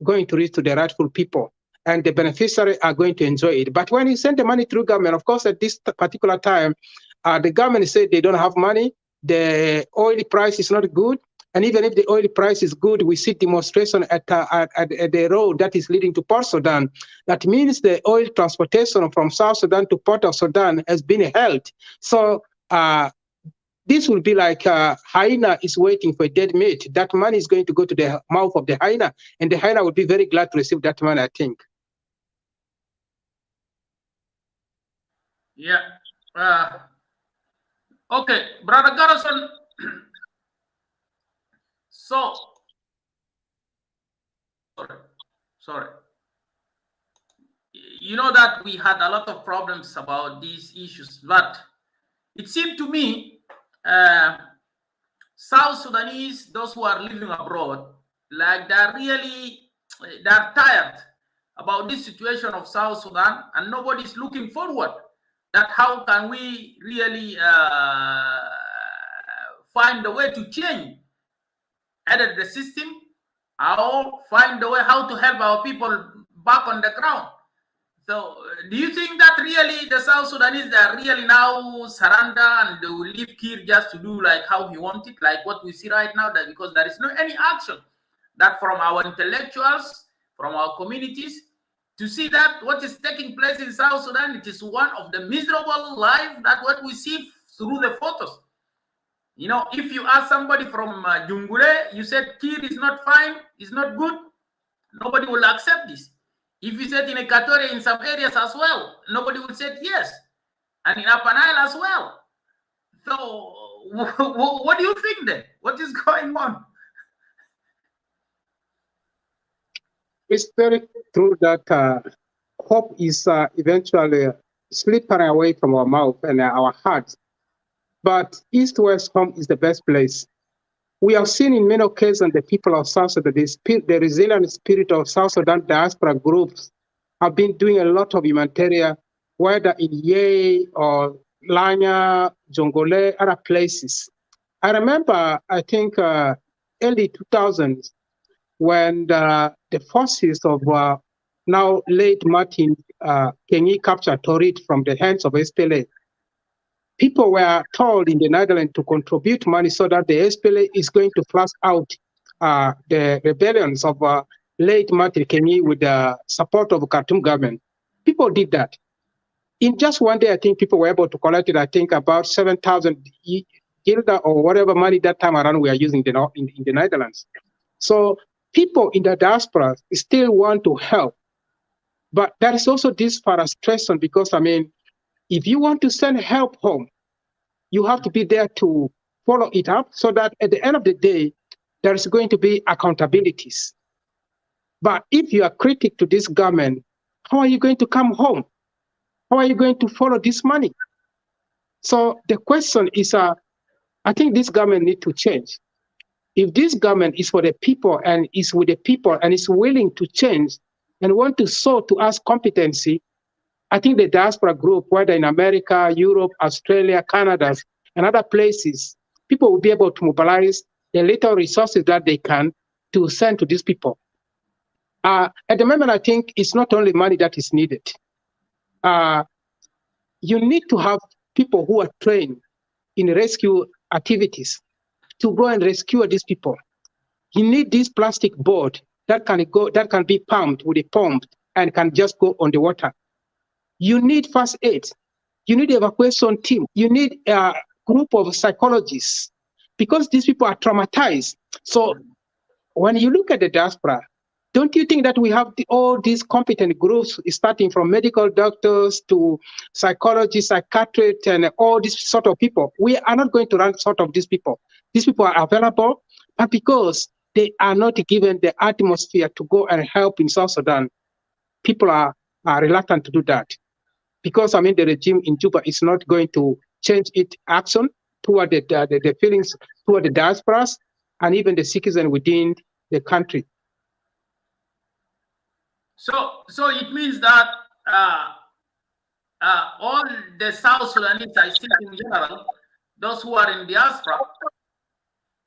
going to reach to the rightful people, and the beneficiaries are going to enjoy it. But when you send the money through government, of course, at this particular time, the government said they don't have money, the oil price is not good, and even if the oil price is good, we see demonstration at the road that is leading to Port Sudan. That means the oil transportation from South Sudan to Port of Sudan has been held. So the this will be like a hyena is waiting for a dead meat. That money is going to go to the mouth of the hyena, and the hyena would be very glad to receive that money, I think. Yeah. Okay, Brother Gerison. So, sorry. You know that we had a lot of problems about these issues, but it seemed to me South Sudanese, those who are living abroad, like they're tired about this situation of South Sudan, and nobody's looking forward that how can we really find a way to change either the system or find a way how to help our people back on the ground. So do you think that really the South Sudanese, they are really now surrender and they will leave Kir just to do like how he wanted, like what we see right now, that because there is no any action that from our intellectuals, from our communities, to see that what is taking place in South Sudan, it is one of the miserable life that what we see through the photos. You know, if you ask somebody from Jungule, you said Kir is not fine, is not good, nobody will accept this. If you said in Equatoria, in some areas as well, nobody would say yes. And in Upper Nile as well. So, what do you think then? What is going on? It's very true that hope is eventually slipping away from our mouth and our hearts. But East-West home is the best place. We have seen in many occasions the people of South Sudan, the resilient spirit of South Sudan diaspora groups have been doing a lot of humanitarian, whether in Ye or Lanya, Jongole, other places. I remember, I think, early 2000s, when the forces of now late Martin Kengi captured Torit from the hands of SPLA. People were told in the Netherlands to contribute money so that the SPLA is going to flush out the rebellions of late Martin Kengi with the support of the Khartoum government. People did that. In just one day, I think people were able to collect it, I think, about 7,000 gilda or whatever money that time around we are using in the Netherlands. So people in the diaspora still want to help. But there is also this frustration because, I mean, if you want to send help home, you have to be there to follow it up so that at the end of the day, there is going to be accountabilities. But if you are critic to this government, how are you going to come home? How are you going to follow this money? So the question is, I think this government needs to change. If this government is for the people and is with the people and is willing to change and want to show to us competency, I think the diaspora group, whether in America, Europe, Australia, Canada, and other places, people will be able to mobilize the little resources that they can to send to these people. At the moment, I think it's not only money that is needed. You need to have people who are trained in rescue activities to go and rescue these people. You need this plastic boat that can be pumped with a pump and can just go on the water. You need first aid. You need evacuation team. You need a group of psychologists because these people are traumatized. So when you look at the diaspora, don't you think that we have all these competent groups, starting from medical doctors to psychologists, psychiatrists, and all these sort of people? We are not going to run short of these people. These people are available, but because they are not given the atmosphere to go and help in South Sudan, people are reluctant to do that. Because, I mean, the regime in Juba is not going to change its action toward the feelings toward the diasporas and even the citizens within the country. So it means that all the South Sudanese, I think in general, those who are in diaspora,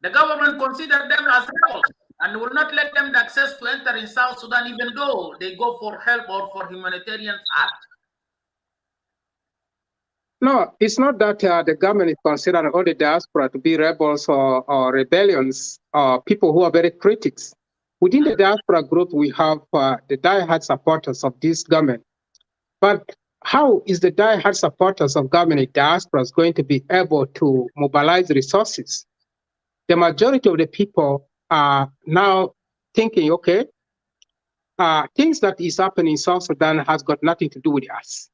the government consider them as rebels and will not let them access to enter in South Sudan, even though they go for help or for humanitarian act. No, it's not that the government is considering all the diaspora to be rebels or rebellions or people who are very critics. Within the diaspora group, we have the diehard supporters of this government. But how is the die-hard supporters of government in diasporas going to be able to mobilize resources? The majority of the people are now thinking, okay, things that is happening in South Sudan has got nothing to do with us.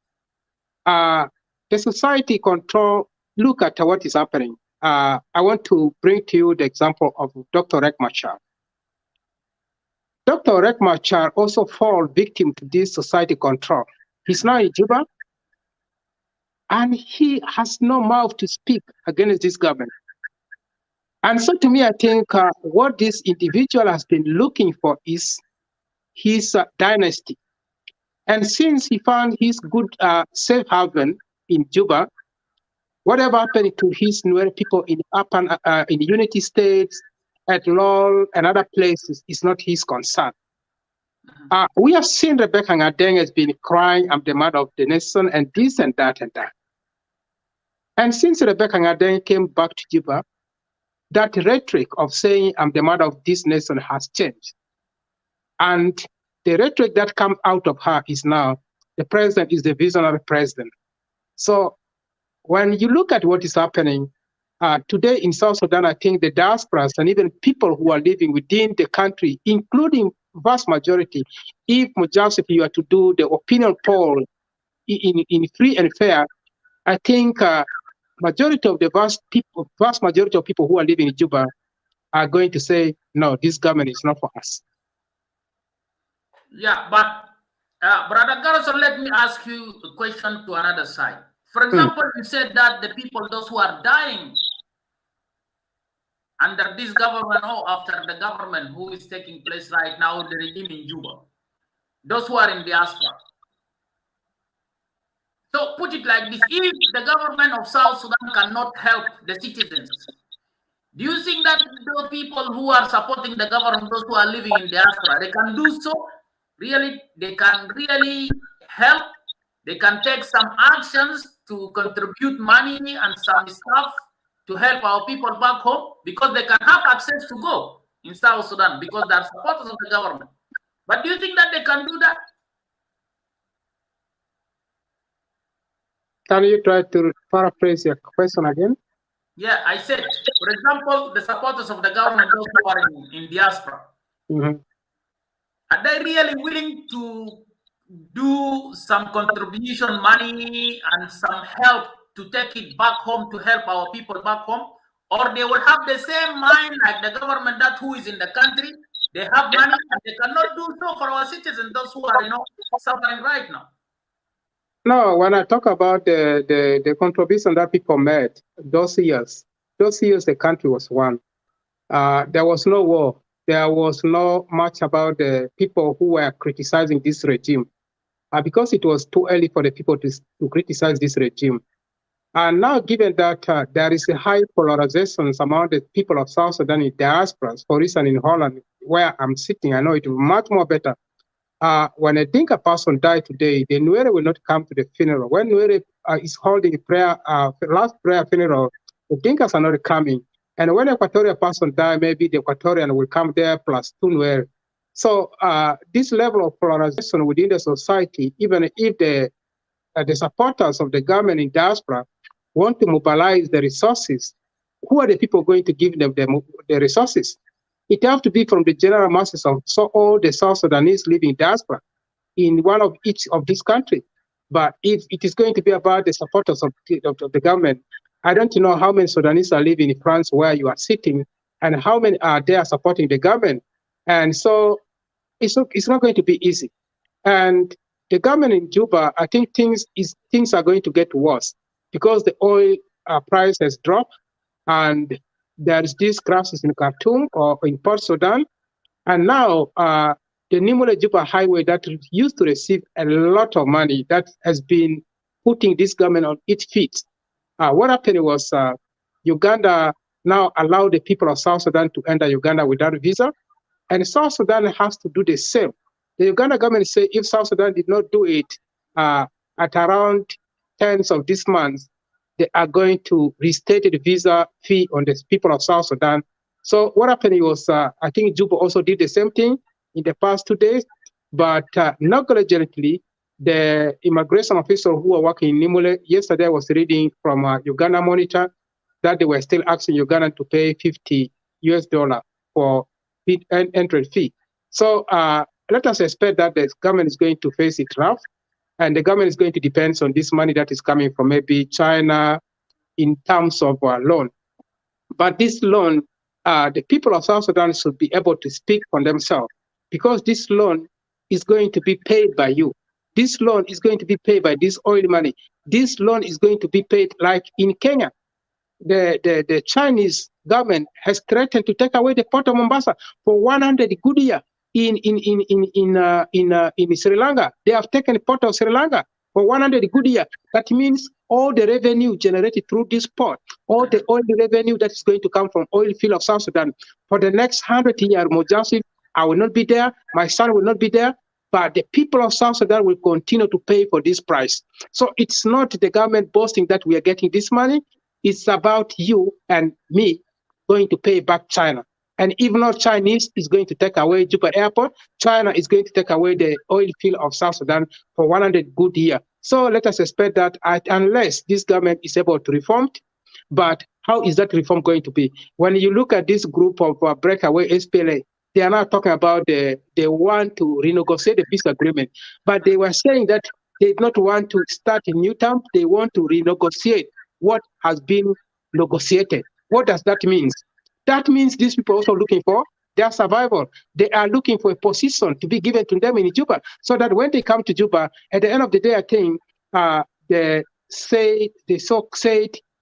The society control, look at what is happening. I want to bring to you the example of Dr. Riek Machar. Dr. Riek Machar also fall victim to this society control. He's now in Juba, and he has no mouth to speak against this government. And so to me, I think what this individual has been looking for is his dynasty. And since he found his good safe haven in Juba, whatever happened to his Nuer people in in Unity States, at Lol, and other places is not his concern. We have seen Rebecca Ngadeng has been crying, I'm the mother of the nation, and this and that and that. And since Rebecca Ngadeng came back to Juba, that rhetoric of saying I'm the mother of this nation has changed. And the rhetoric that comes out of her is now, the president is the visionary president. So when you look at what is happening today in South Sudan, I think the diasporas and even people who are living within the country, including vast majority, if Majazif, you are to do the opinion poll in free and fair, I think majority of the vast majority of people who are living in Juba are going to say, no, this government is not for us. Yeah, but Brother Gerison, let me ask you a question to another side. For example, you said that the people, those who are dying under this government or after the government who is taking place right now, the regime in Juba, those who are in diaspora. So put it like this, if the government of South Sudan cannot help the citizens, do you think that the people who are supporting the government, those who are living in diaspora, they can do so? Really, they can really help? They can take some actions to contribute money and some stuff to help our people back home, because they can have access to go in South Sudan because they are supporters of the government. But do you think that they can do that? Can you try to paraphrase your question again? Yeah, I said, for example, the supporters of the government, those who are in diaspora, are they really willing to do some contribution money and some help to take it back home to help our people back home? Or they will have the same mind like the government that who is in the country, they have money and they cannot do so for our citizens, those who are, suffering right now? No, when I talk about the contribution that people made those years the country was one. There was no war. There was no much about the people who were criticizing this regime because it was too early for the people to criticize this regime. And now, given that there is a high polarization among the people of South Sudan in diasporas, for instance, in Holland, where I'm sitting, I know it much more better. When a Dinka person died today, the Nuere will not come to the funeral. When Nuere is holding prayer, last prayer funeral, the Dinkas are not coming. And when an Equatorial person dies, maybe the Equatorian will come there plus two Nuere. So this level of polarization within the society, even if the supporters of the government in diaspora want to mobilize the resources, who are the people going to give them the resources? It has to be from the general masses of all the South Sudanese living in diaspora in one of each of these countries. But if it is going to be about the supporters of the government, I don't know how many Sudanese are living in France where you are sitting and how many are there supporting the government. And so it's not going to be easy. And the government in Juba, I think things are going to get worse because the oil price has dropped and there is this crisis in Khartoum or in Port Sudan. And now the Nimule-Juba highway that used to receive a lot of money that has been putting this government on its feet. What happened was Uganda now allowed the people of South Sudan to enter Uganda without a visa. And South Sudan has to do the same. The Uganda government say if South Sudan did not do it at around 10th of this month, they are going to restate the visa fee on the people of South Sudan. So what happened was, I think Juba also did the same thing in the past 2 days, but negligently, the immigration officials who are working in Nimule, yesterday I was reading from Uganda Monitor that they were still asking Uganda to pay $50 for entry fee. So let us expect that the government is going to face it rough, and the government is going to depend on this money that is coming from maybe China in terms of loan. But this loan, the people of South Sudan should be able to speak for themselves, because this loan is going to be paid by you. This loan is going to be paid by this oil money. This loan is going to be paid like in Kenya. The Chinese government has threatened to take away the port of Mombasa for 100 good years. In Sri Lanka, they have taken the port of Sri Lanka for 100 good years. That means all the revenue generated through this port, all the oil revenue that is going to come from oil field of South Sudan for the next 100 years, Majazif, I will not be there, my son will not be there, but the people of South Sudan will continue to pay for this price. So it's not the government boasting that we are getting this money. It's about you and me going to pay back China. And even though Chinese is going to take away Juba Airport, China is going to take away the oil field of South Sudan for 100 good years. So let us expect that unless this government is able to reform it. But how is that reform going to be? When you look at this group of breakaway SPLA, they are not talking about they want to renegotiate the peace agreement, but they were saying that they do not want to start a new term. They want to renegotiate what has been negotiated. What does that mean? That means these people are also looking for their survival. They are looking for a position to be given to them in Juba, so that when they come to Juba, at the end of the day, I think they said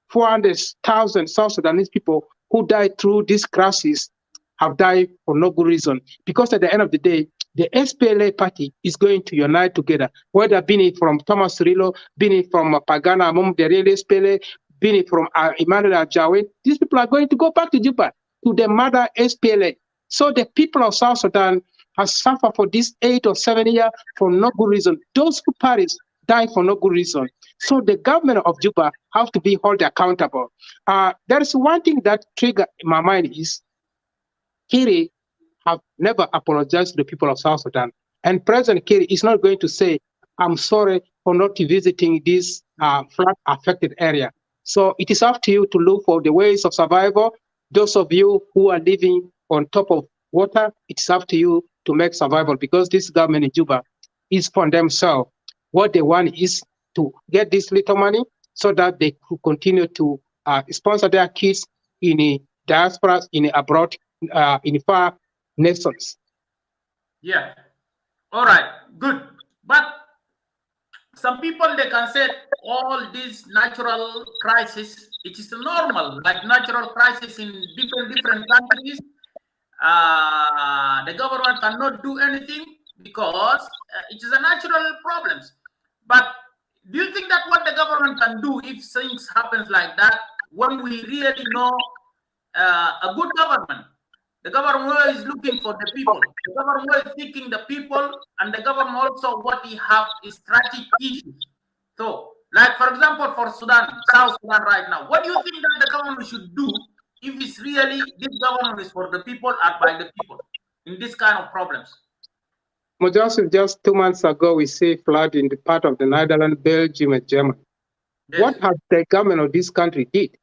400,000 South Sudanese people who died through this crisis have died for no good reason. Because at the end of the day, the SPLA party is going to unite together, whether being it from Thomas Cirillo, being it from Pagana among the real SPLA, being it from Emmanuel Ajawe, these people are going to go back to Juba, to the mother SPLA. So the people of South Sudan have suffered for this 8 or 7 years for no good reason. Those who perished died for no good reason. So the government of Juba have to be held accountable. There is one thing that triggered my mind is Kiri have never apologized to the people of South Sudan. And President Kiri is not going to say, I'm sorry for not visiting this flood-affected area. So it is up to you to look for the ways of survival. Those of you who are living on top of water, it's up to you to make survival, because this government in Juba is for themselves. What they want is to get this little money so that they could continue to sponsor their kids in the diaspora, in abroad, in far nations. Yeah. All right. Good. But some people, they can say all these natural crises, it is normal, like natural crisis in different countries. The government cannot do anything because it is a natural problems. But do you think that what the government can do if things happens like that, when we really know a good government, the government is looking for the people, the government is seeking the people, and the government also what he have is strategic issues. So, like for example, for Sudan, South Sudan right now, what do you think that the government should do if it's really this government is for the people and by the people in this kind of problems? Majazif, just 2 months ago, we see flood in the part of the Netherlands, Belgium, and Germany. Yes. What has the government of this country did?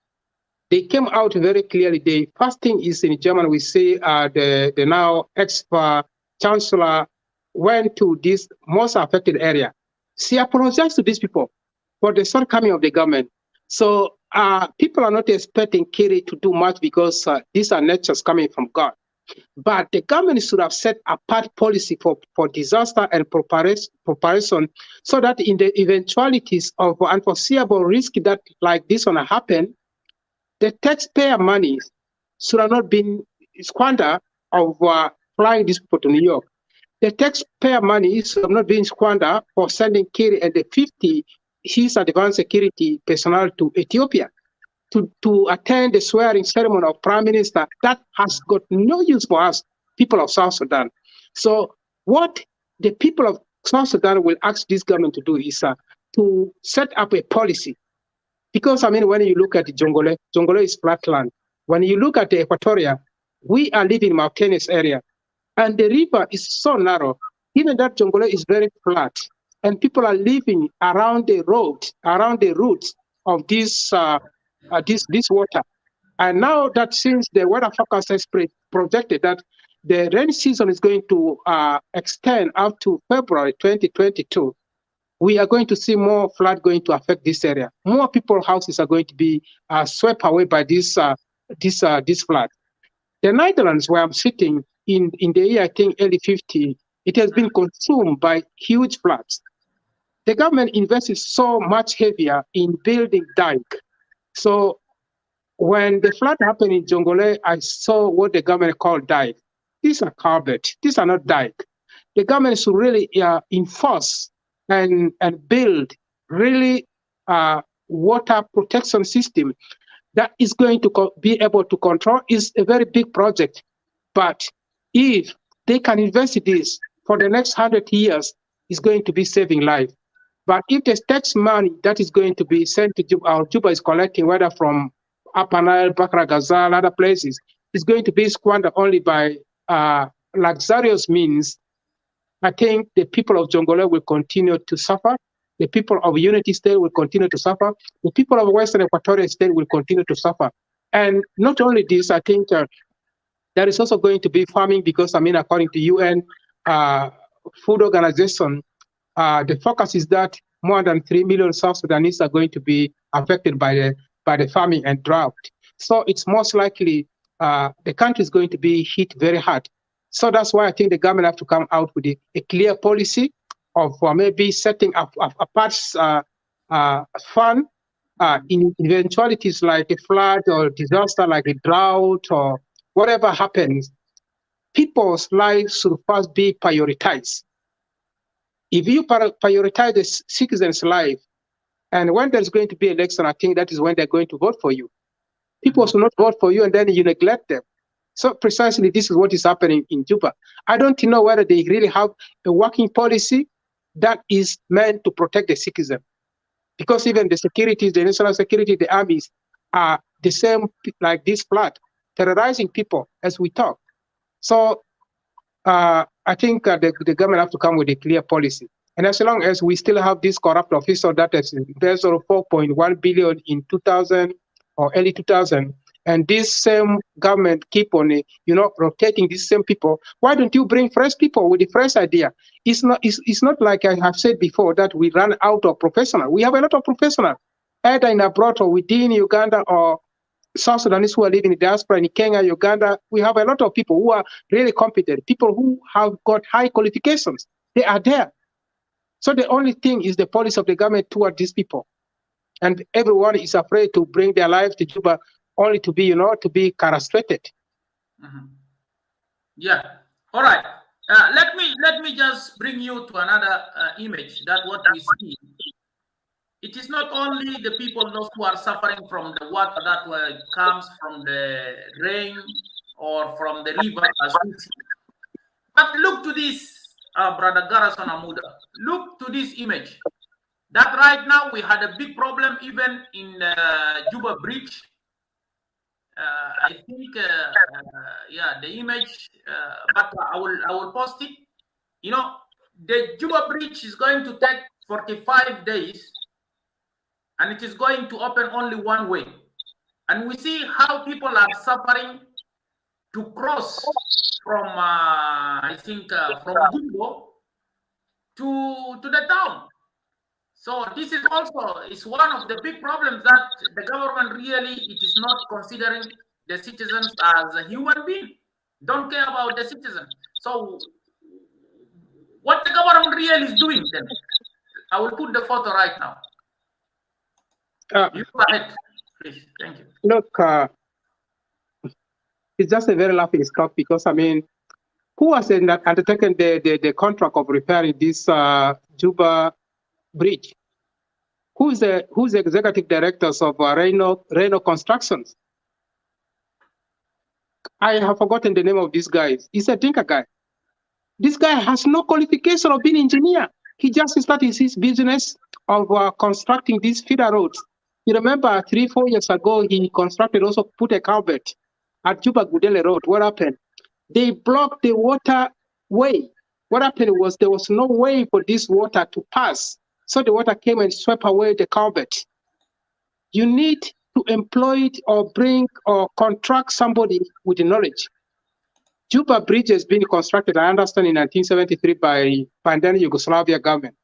They came out very clearly. The first thing is in Germany, we see the now ex-chancellor went to this most affected area. She apologized to these people for the shortcoming of the government. So people are not expecting Kiri to do much because these are natures coming from God. But the government should have set apart policy for disaster and preparation, so that in the eventualities of unforeseeable risk that like this one happen, the taxpayer money should have not been squandered of flying these people to New York. The taxpayer money should have not been squandered for sending Kiri and the 50 his advanced security personnel to Ethiopia to attend the swearing ceremony of Prime Minister. That has got no use for us, people of South Sudan. So what the people of South Sudan will ask this government to do is to set up a policy. Because, I mean, when you look at the Jongole is flat land. When you look at the Equatoria, we are living in mountainous area. And the river is so narrow, even that Jongole is very flat. and people are living around the road, around the roots of this water. And now that since the weather forecast has projected that the rainy season is going to extend up to February 2022, we are going to see more flood going to affect this area. More people's houses are going to be swept away by this flood. The Netherlands, where I'm sitting, in the year, I think, early 50, it has been consumed by huge floods. The government invested so much heavier in building dike. So when the flood happened in Jongole, I saw what the government called dike. These are culvert. These are not dike. The government should really enforce and build really water protection system that is going to be able to control. Is a very big project. But if they can invest in this for the next 100 years, it's going to be saving life. But if the tax money that is going to be sent to Juba, or Juba is collecting, whether from Upper Nile, Bakra Ghazal, other places, is going to be squandered only by luxurious means, I think the people of Jongole will continue to suffer. The people of Unity State will continue to suffer. The people of Western Equatorial State will continue to suffer. And not only this, I think there is also going to be farming because, I mean, according to UN Food Organization, the focus is that more than 3 million South Sudanese are going to be affected by the farming and drought. So it's most likely the country is going to be hit very hard. So that's why I think the government have to come out with a clear policy of maybe setting up a parts fund in eventualities like a flood or disaster like a drought or whatever happens. People's lives should first be prioritized. If you prioritize the citizen's life, and when there's going to be election, I think that is when they're going to vote for you. People should not vote for you and then you neglect them. So precisely this is what is happening in Juba. I don't know whether they really have a working policy that is meant to protect the citizen. Because even the securities, the national security, the armies are the same like this flood, terrorizing people as we talk. So I think the government have to come with a clear policy. And as long as we still have this corrupt official that is invested 4.1 billion in 2000 or early 2000, and this same government keep on, rotating these same people, why don't you bring fresh people with a fresh idea? It's not like I have said before that we run out of professionals. We have a lot of professionals, either in abroad or within Uganda or South Sudanese who are living in diaspora in Kenya, Uganda. We have a lot of people who are really competent, people who have got high qualifications. They are there. So the only thing is the policy of the government toward these people. And everyone is afraid to bring their lives to Juba only to be, to be castrated. Mm-hmm. Yeah. All right. Let me just bring you to another image that what we see. It is not only the people those who are suffering from the water that comes from the rain or from the river, as we see. But look to this, Brother Gerison Amuda. Look to this image. That right now we had a big problem even in Juba Bridge. I think, yeah, the image, but I will post it. The Juba Bridge is going to take 45 days, and it is going to open only one way. And we see how people are suffering to cross from, I think, from Gumbo to the town. So this is also one of the big problems that the government really, it is not considering the citizens as a human being. Don't care about the citizen. So what the government really is doing then? I will put the photo right now. You go ahead, please. Thank you. Look, it's just a very laughing stock because, I mean, who has undertaken the contract of repairing this Juba Bridge? Who's the executive directors of Reno Constructions? I have forgotten the name of this guy. He's a Dinka guy. This guy has no qualification of being an engineer. He just started his business of constructing these feeder roads. You remember 3-4 years ago, he constructed, also put a culvert at Juba Gudele Road. What happened? They blocked the waterway What happened was there was no way for this water to pass. So the water came and swept away the culvert. You need to employ it or bring or contract somebody with the knowledge. Juba Bridge has been constructed, I understand, in 1973 by then Yugoslavia government.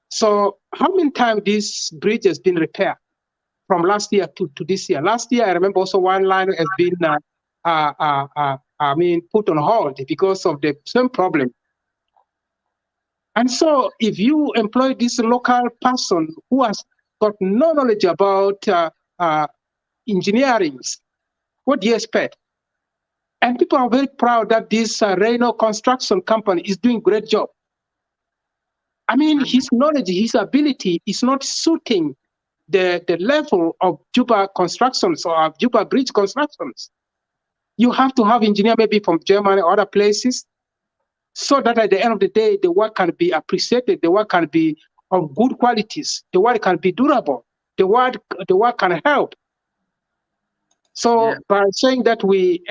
So how many times this bridge has been repaired from last year to this year? Last year, I remember also one line has been, put on hold because of the same problem. And so if you employ this local person who has got no knowledge about engineering, what do you expect? And people are very proud that this Reno construction company is doing a great job. I mean, his knowledge, his ability is not suiting the level of Juba constructions or Juba bridge constructions. You have to have engineer maybe from Germany or other places, so that at the end of the day, the work can be appreciated, the work can be of good qualities, the work can be durable, the work can help. So by saying that we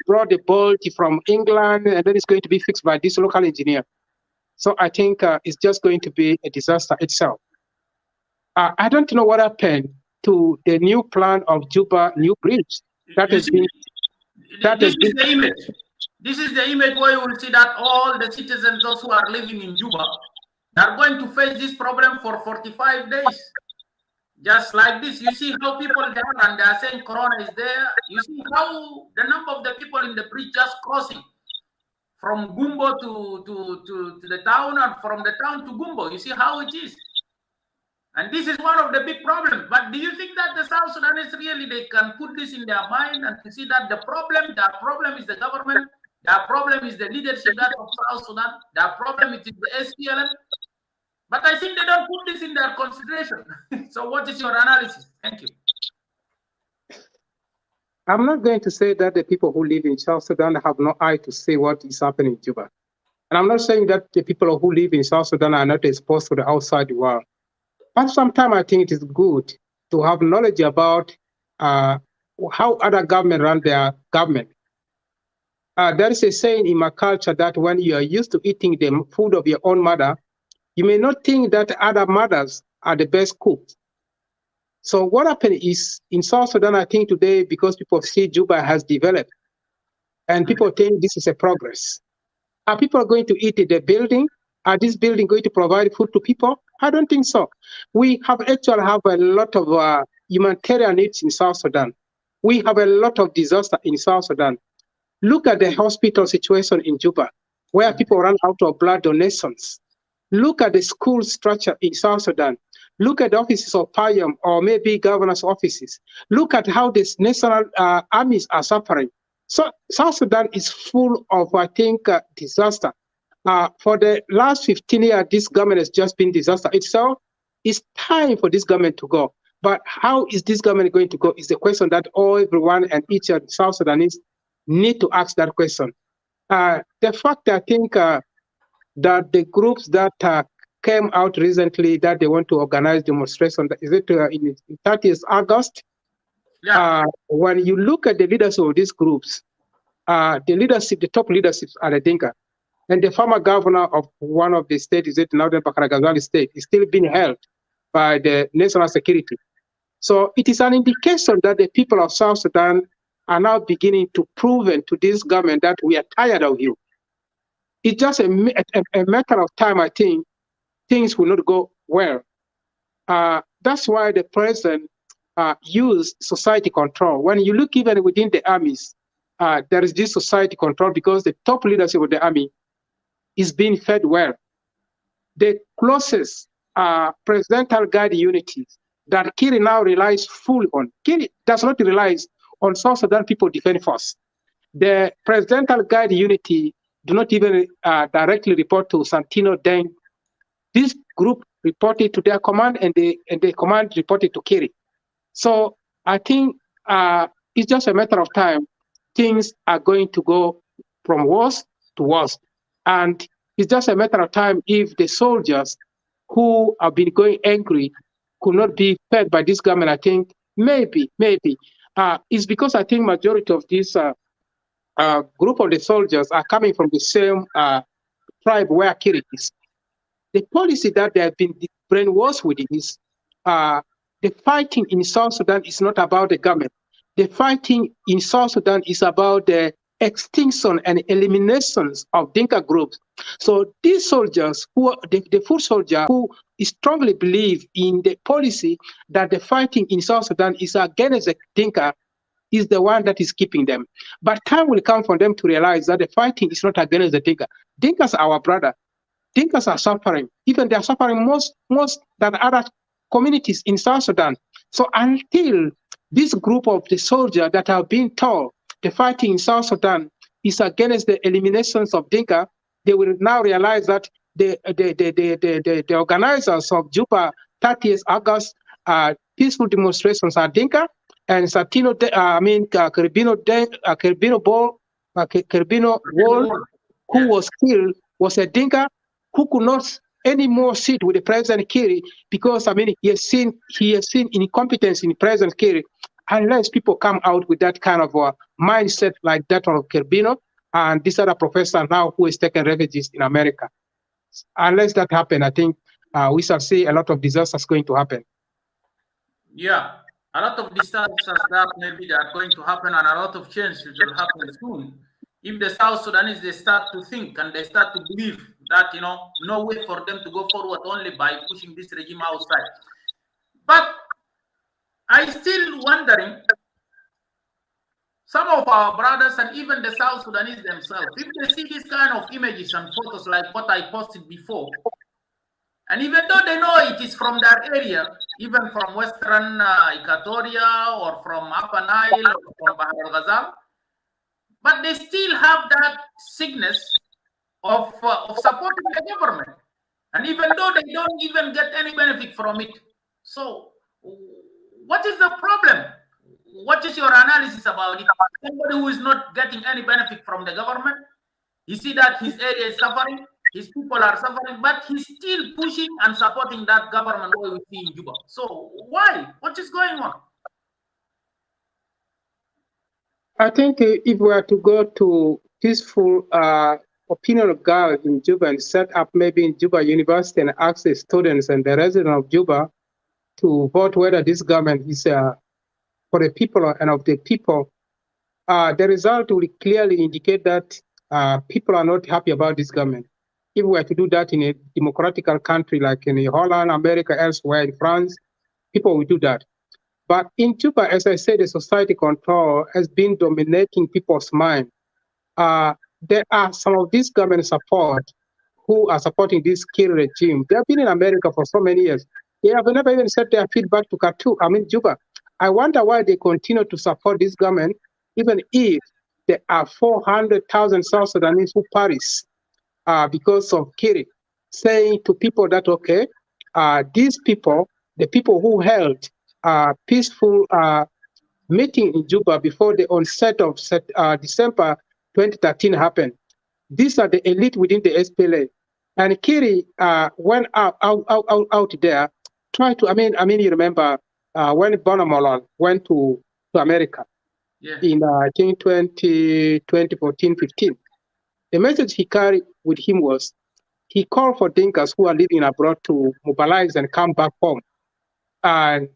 brought the bolt from England and then it's going to be fixed by this local engineer, so I think it's just going to be a disaster itself. I don't know what happened to the new plan of Juba New Bridge. This is the image. This is the image where you will see that all the citizens, those who are living in Juba, they are going to face this problem for 45 days. Just like this, you see how people there and they are saying Corona is there. You see how the number of the people in the bridge just crossing from Gumbo to the town and from the town to Gumbo. You see how it is. And this is one of the big problems. But do you think that the South Sudanese really, they can put this in their mind and to see that their problem is the government, their problem is the leadership of South Sudan, their problem is the SPLM? But I think they don't put this in their consideration. So what is your analysis? Thank you. I'm not going to say that the people who live in South Sudan have no eye to see what is happening in Juba. And I'm not saying that the people who live in South Sudan are not exposed to the outside world. But sometimes I think it is good to have knowledge about how other governments run their government. There is a saying in my culture that when you are used to eating the food of your own mother, you may not think that other mothers are the best cooks. So what happened is in South Sudan, I think today, because people see Juba has developed, and people think this is a progress. Are people going to eat in the building? Are this building going to provide food to people? I don't think so. We have actually have a lot of humanitarian needs in South Sudan. We have a lot of disaster in South Sudan. Look at the hospital situation in Juba, where people run out of blood donations. Look at the school structure in South Sudan. Look at the offices of PAYAM or maybe governor's offices. Look at how these national armies are suffering. So South Sudan is full of, I think, disaster. For the last 15 years, this government has just been disaster itself. It's time for this government to go. But how is this government going to go is the question that everyone and each of South Sudanese need to ask that question. The fact, I think, that the groups that came out recently that they want to organize demonstration, is it in 30th August? Yeah. When you look at the leaders of these groups, the top leaderships are the Dinka. And the former governor of one of the states, is it Northern Bakaragazali state, is still being held by the national security. So it is an indication that the people of South Sudan are now beginning to prove to this government that we are tired of you. It's just a matter of time, I think, things will not go well. That's why the president used society control. When you look even within the armies, there is this society control because the top leadership of the army is being fed well. The closest presidential guide unities that Kiri now relies fully on. Kiri does not rely on South Sudan People Defense Force. The presidential guide unity do not even directly report to Santino Deng. This group reported to their command, and the command reported to Kiri. So I think it's just a matter of time. Things are going to go from worse to worse. And it's just a matter of time if the soldiers who have been going angry could not be fed by this government. I think maybe. It's because I think majority of this group of the soldiers are coming from the same tribe where Kiri is. The policy that they have been brainwashed with is the fighting in South Sudan is not about the government. The fighting in South Sudan is about the extinction and eliminations of Dinka groups. So these soldiers, who the foot soldier who strongly believe in the policy that the fighting in South Sudan is against the Dinka, is the one that is keeping them. But time will come for them to realize that the fighting is not against the Dinka. Dinkas are our brother. Dinkas are suffering. Even they are suffering most than other communities in South Sudan. So until this group of the soldiers that have been told the fighting in South Sudan is against the eliminations of Dinka, they will now realize that the organizers of Juba 30th August peaceful demonstrations are Dinka, and Satino, Kerbino Wall, who was killed, was a Dinka who could not anymore sit with the President Kiri because he has seen incompetence in President Kiri. Unless people come out with that kind of mindset like that of Kerbino and this other professor now who is taking refugees in America. Unless that happens, I think we shall see a lot of disasters going to happen. Yeah, a lot of disasters that maybe they are going to happen, and a lot of change will happen soon. If the South Sudanese, they start to think and they start to believe that, no way for them to go forward only by pushing this regime outside. But I still wondering, some of our brothers and even the South Sudanese themselves, if they see this kind of images and photos like what I posted before, and even though they know it is from their area, even from Western Equatoria or from Upper Nile or from Bahar al-Ghazal, but they still have that sickness of supporting the government. And even though they don't even get any benefit from it. So what is the problem? What is your analysis about it? Somebody who is not getting any benefit from the government, you see that his area is suffering, his people are suffering, but he's still pushing and supporting that government way we see in Juba. So why? What is going on? I think if we are to go to peaceful opinion of God in Juba and set up maybe in Juba University and ask the students and the residents of Juba to vote whether this government is for the people and of the people, the result will clearly indicate that people are not happy about this government. If we were to do that in a democratic country like in Holland, America, elsewhere, in France, people will do that. But in Juba, as I said, the society control has been dominating people's mind. There are some of these government support who are supporting this kill regime. They have been in America for so many years. They have never even sent their feedback to Juba. I wonder why they continue to support this government, even if there are 400,000 South Sudanese who perish because of Kiri, saying to people that, okay, these people, the people who held peaceful meeting in Juba before the onset of December 2013 happened, these are the elite within the SPLA. And Kiri went out there, tried to, you remember when Bonamolon went to America in, I think, 2014-15. The message he carried with him was, he called for Dinkas who are living abroad to mobilize and come back home and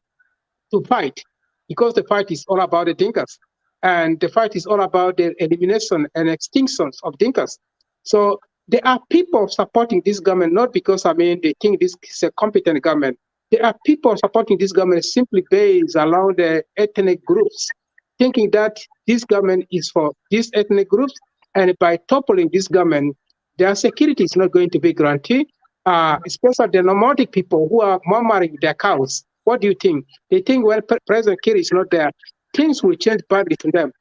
to fight, because the fight is all about the Dinkas. And the fight is all about the elimination and extinctions of Dinkas. So there are people supporting this government, not because, they think this is a competent government. There are people supporting this government simply based around the ethnic groups, thinking that this government is for these ethnic groups, and by toppling this government, their security is not going to be guaranteed, especially the nomadic people who are murmuring their cows. What do you think? They think when President Kiri is not there, things will change badly to them.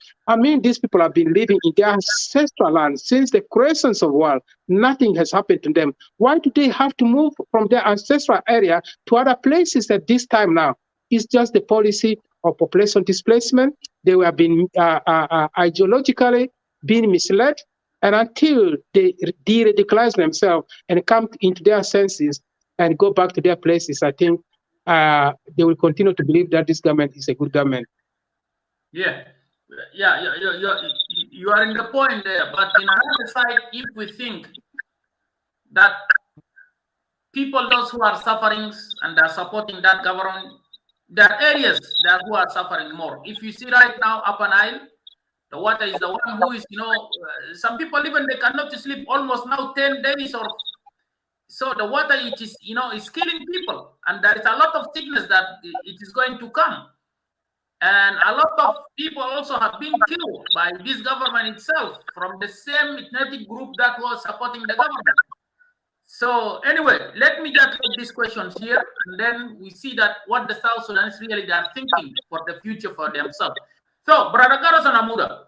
These people have been living in their ancestral land since the creation of the world. Nothing has happened to them. Why do they have to move from their ancestral area to other places at this time now? It's just the policy of population displacement. They were being ideologically being misled, and until they de-radicalize themselves and come into their senses and go back to their places, I think they will continue to believe that this government is a good government. You are in the point there, but in another side, if we think that people, those who are suffering and are supporting that government, there are areas that who are suffering more. If you see right now, Upper Nile, the water is the one who is, some people even they cannot sleep almost now 10 days or so. The water, it is, is killing people, and there is a lot of sickness that it is going to come. And a lot of people also have been killed by this government itself from the same ethnic group that was supporting the government. So anyway, let me just take these questions here, and then we see that what the South Sudanese really are thinking for the future for themselves. So, Brother Gerison Amuda,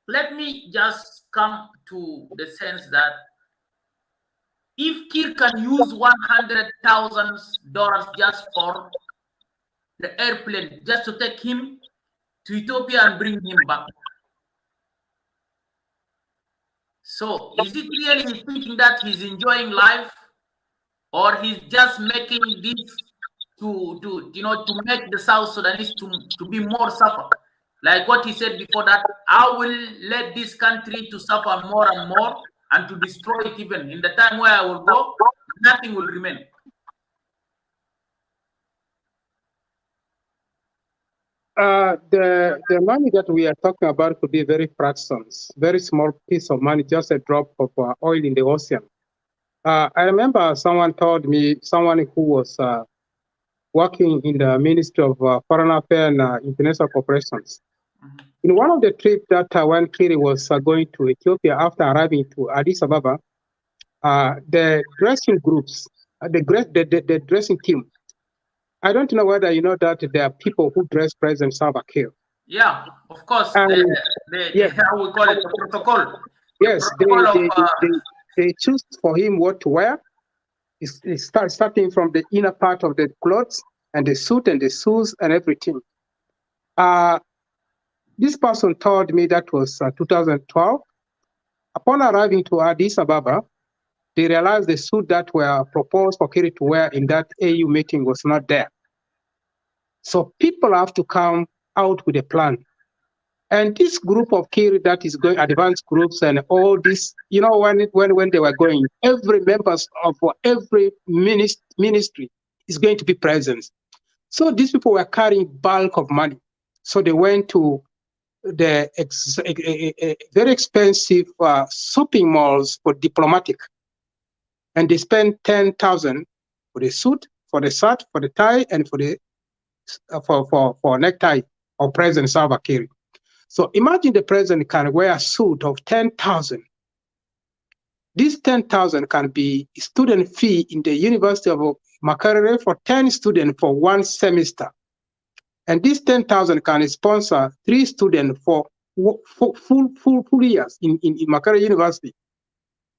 let me just come to the sense that if Kir can use $100,000 just for the airplane, just to take him to Ethiopia and bring him back. So is it really thinking that he's enjoying life, or he's just making this to make the South Sudanese to be more suffer? Like what he said before, that I will let this country to suffer more and more and to destroy it. Even in the time where I will go, nothing will remain. The money that we are talking about could be very fractions, very small piece of money, just a drop of oil in the ocean. I remember someone told me, someone who was working in the Ministry of Foreign Affairs and International Corporations. In one of the trips that when Kiri was going to Ethiopia after arriving to Addis Ababa, the dressing groups, the dressing team, I don't know whether you know that there are people who dress President Salva Kiir. Yeah, of course. How we call it, the protocol. Yes, they choose for him what to wear. It's starting from the inner part of the clothes and the suit and the shoes and everything. This person told me that was 2012. Upon arriving to Addis Ababa, they realized the suit that were proposed for Kiri to wear in that AU meeting was not there. So people have to come out with a plan. And this group of Kiri that is going, advanced groups and all this, when they were going, every members of every ministry is going to be present. So these people were carrying bulk of money. So they went to the very expensive shopping malls for diplomatic. And they spent 10,000 for the suit, for the shirt, for the tie, and for the for necktie of President Salva Kiir. So imagine the president can wear a suit of 10,000. This 10,000 can be student fee in the University of Makerere for 10 students for one semester. And this 10,000 can sponsor 3 students for full years in Makerere University.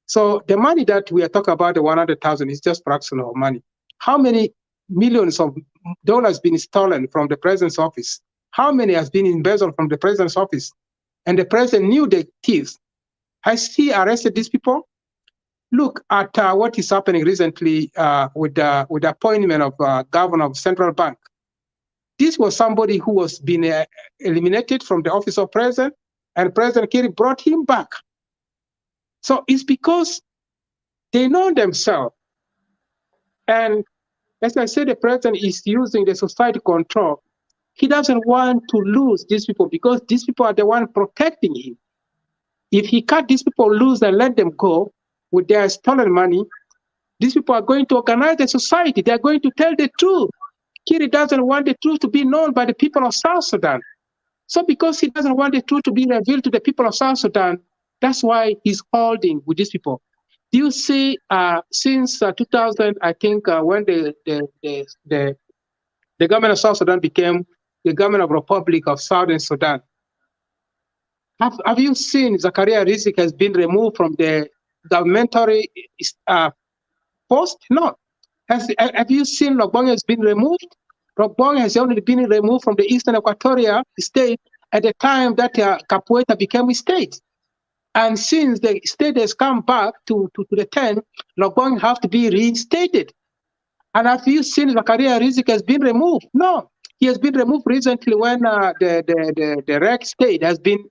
So the money that we are talking about, the 100,000, is just fractional of money. How many millions of dollars been stolen from the president's office? How many has been embezzled from the president's office? And the president knew the thieves. Has he arrested these people? Look at what is happening recently with the appointment of governor of central bank. This was somebody who was being eliminated from the office of president, and President Kiir brought him back. So it's because they know themselves. And as I said, the president is using the society control. He doesn't want to lose these people because these people are the one protecting him. If he cut these people loose and let them go with their stolen money, these people are going to organize the society. They're going to tell the truth. Kiri doesn't want the truth to be known by the people of South Sudan. So because he doesn't want the truth to be revealed to the people of South Sudan, that's why he's holding with these people. Do you see, since 2000, I think, when the government of South Sudan became the government of Republic of Southern Sudan, have you seen Zakaria Rizik has been removed from the governmental post? No. Have you seen Logbong has been removed? Logbong has only been removed from the Eastern Equatoria state at the time that Capoeira became a state. And since the state has come back to the 10, Logbong have to be reinstated. And have you seen Zakaria Rizik has been removed? No. He has been removed recently when the REC state has been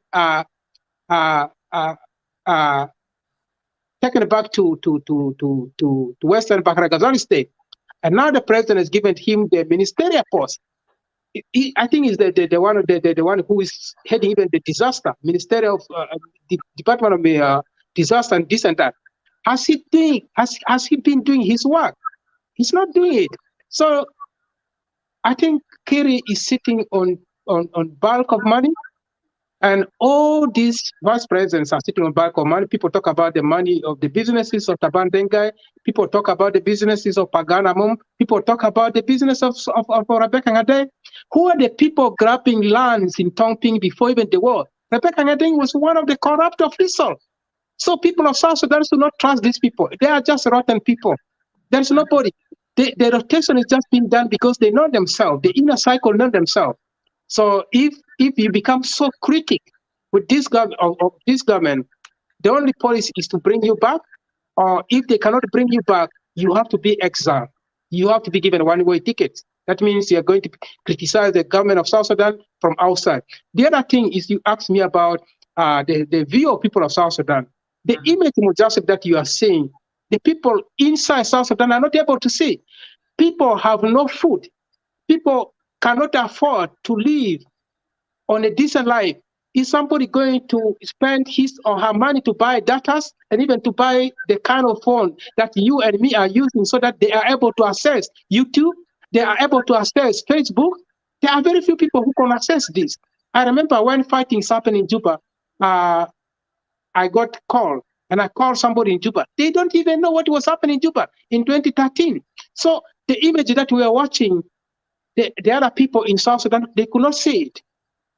taken back to Western Bahra Ghazali state. And now the president has given him the ministerial post. I think is the one who is heading even the disaster ministry of the Department of Disaster and this and that. Has he been doing his work? He's not doing it. So I think Kerry is sitting on bulk of money, and all these vice presidents are sitting on bulk of money. People talk about the money of the businesses of Taban Dengai. People talk about the businesses of Pagana Mum. People talk about the business of Rebecca Ngade. Who are the people grabbing lands in Tongping before even the war? Rebecca Ngade was one of the corrupt officials. So people of South Sudan should not trust these people. They are just rotten people. There's nobody. The rotation is just being done because they know themselves. The inner cycle know themselves. So if you become so critical with this government, the only policy is to bring you back, or if they cannot bring you back, you have to be exiled. You have to be given one-way tickets. That means you are going to criticize the government of South Sudan from outside. The other thing is you asked me about the view of people of South Sudan. The image Majazif that you are seeing, the people inside South Sudan are not able to see. People have no food. People cannot afford to live on a decent life. Is somebody going to spend his or her money to buy data and even to buy the kind of phone that you and me are using so that they are able to access YouTube, they are able to access Facebook? There are very few people who can access this. I remember when fighting happened in Juba, I got called and I called somebody in Juba. They don't even know what was happening in Juba in 2013. So the image that we are watching, the other people in South Sudan, they could not see it.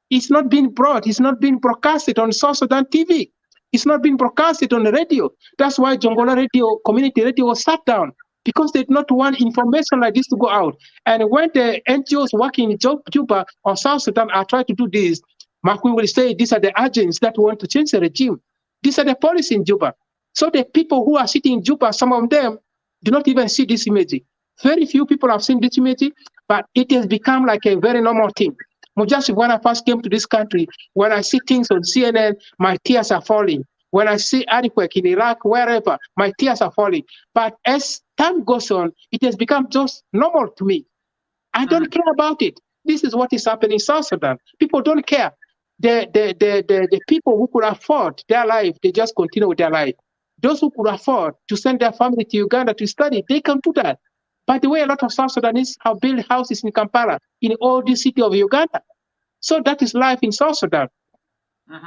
It's not being brought. It's not being broadcasted on South Sudan TV. It's not being broadcasted on the radio. That's why Jongola Radio, community radio was shut down, because they did not want information like this to go out. And when the NGOs working in Juba or South Sudan are trying to do this, Makui will say these are the agents that want to change the regime. These are the policy in Juba. So the people who are sitting in Juba, some of them do not even see this image. Very few people have seen this image, but it has become like a very normal thing. Majazif, when I first came to this country, when I see things on CNN, my tears are falling. When I see earthquake in Iraq, wherever, my tears are falling. But as time goes on, it has become just normal to me. I don't care about it. This is what is happening in South Sudan. People don't care. The people who could afford their life, they just continue with their life. Those who could afford to send their family to Uganda to study, they can do that. By the way, a lot of South Sudanese have built houses in Kampala, in all the city of Uganda. So that is life in South Sudan.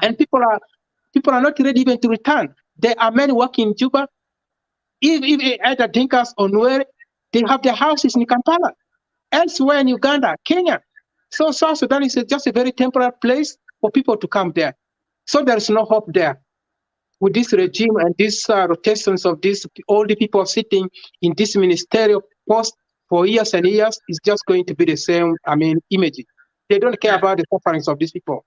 And people are not ready even to return. There are many working in Juba. If either Dinkas or Nuer, they have their houses in Kampala. Elsewhere in Uganda, Kenya. So South Sudan is just a very temporary place for people to come there. So there is no hope there. With this regime and these rotations of all the people sitting in this ministerial post for years and years, is just going to be the same, image. They don't care about the sufferings of these people.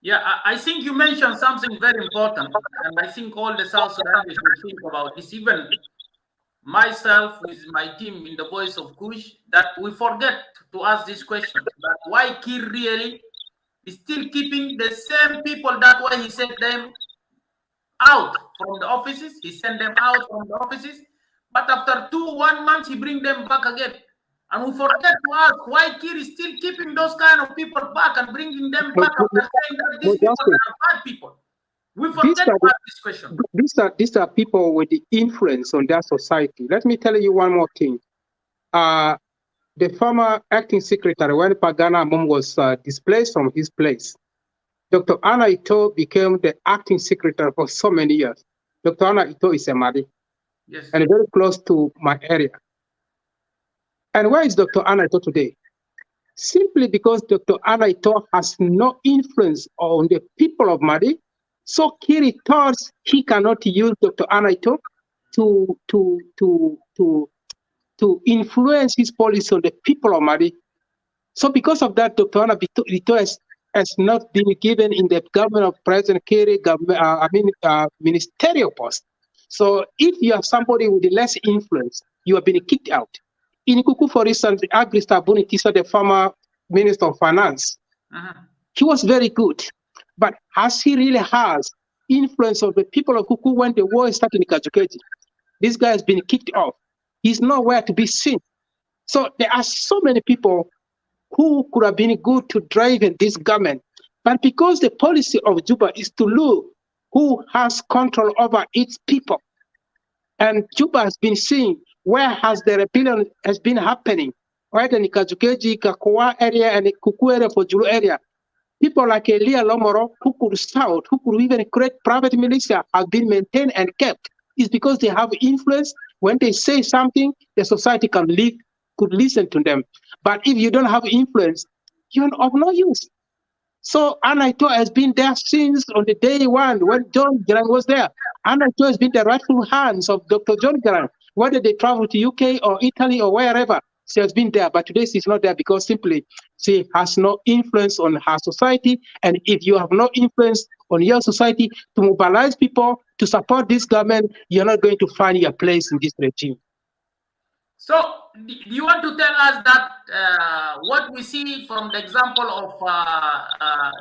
Yeah, I think you mentioned something very important, and I think all the South Sudanese will think about this, even myself with my team in the Voice of Kush, that we forget to ask this question, that why Kir really is still keeping the same people. That way he sent them out from the offices, he sent them out from the offices, but after 1 month he bring them back again. And we forget to ask why Kir is still keeping those kind of people back and bringing them back after saying that these people are bad people. We forget to ask this question. These are people with the influence on their society. Let me tell you one more thing. The former acting secretary, when Pagana Mum was displaced from his place, Dr. Anna Ito became the acting secretary for so many years. Dr. Anna Ito is a Madi, yes, and very close to my area. And where is Dr. Anna Ito today? Simply because Dr. Anna Ito has no influence on the people of Madi, so Kiri thought he cannot use Dr. Anna Ito to influence his policy on the people of Madi. So because of that, Dr. Anna Ito has not been given in the government of President Kiri ministerial post. So if you have somebody with less influence, you have been kicked out. In Kuku, for instance, Agrista Bunitisa, the former Minister of Finance, he was very good. But as he really has influence of the people of Kuku when the war started in Kajukeji. This guy has been kicked off. He's nowhere to be seen. So there are so many people who could have been good to drive in this government. But because the policy of Juba is to look who has control over its people, and Juba has been seeing where has the rebellion has been happening, right in the Kajukeji, Kakoa area, and the Kuku area for Julu area. People like Elia Lomoro, who could start, who could even create private militia, have been maintained and kept. It's because they have influence. When they say something, the society could listen to them. But if you don't have influence, you're of no use. So Anaito has been there since on the day one when John Garang was there. Anaito has been the rightful hands of Dr. John Garang, whether they travel to UK or Italy or wherever. She has been there, but today she's not there because simply she has no influence on her society. And if you have no influence on your society to mobilize people to support this government, you're not going to find your place in this regime. So, do you want to tell us that what we see from the example of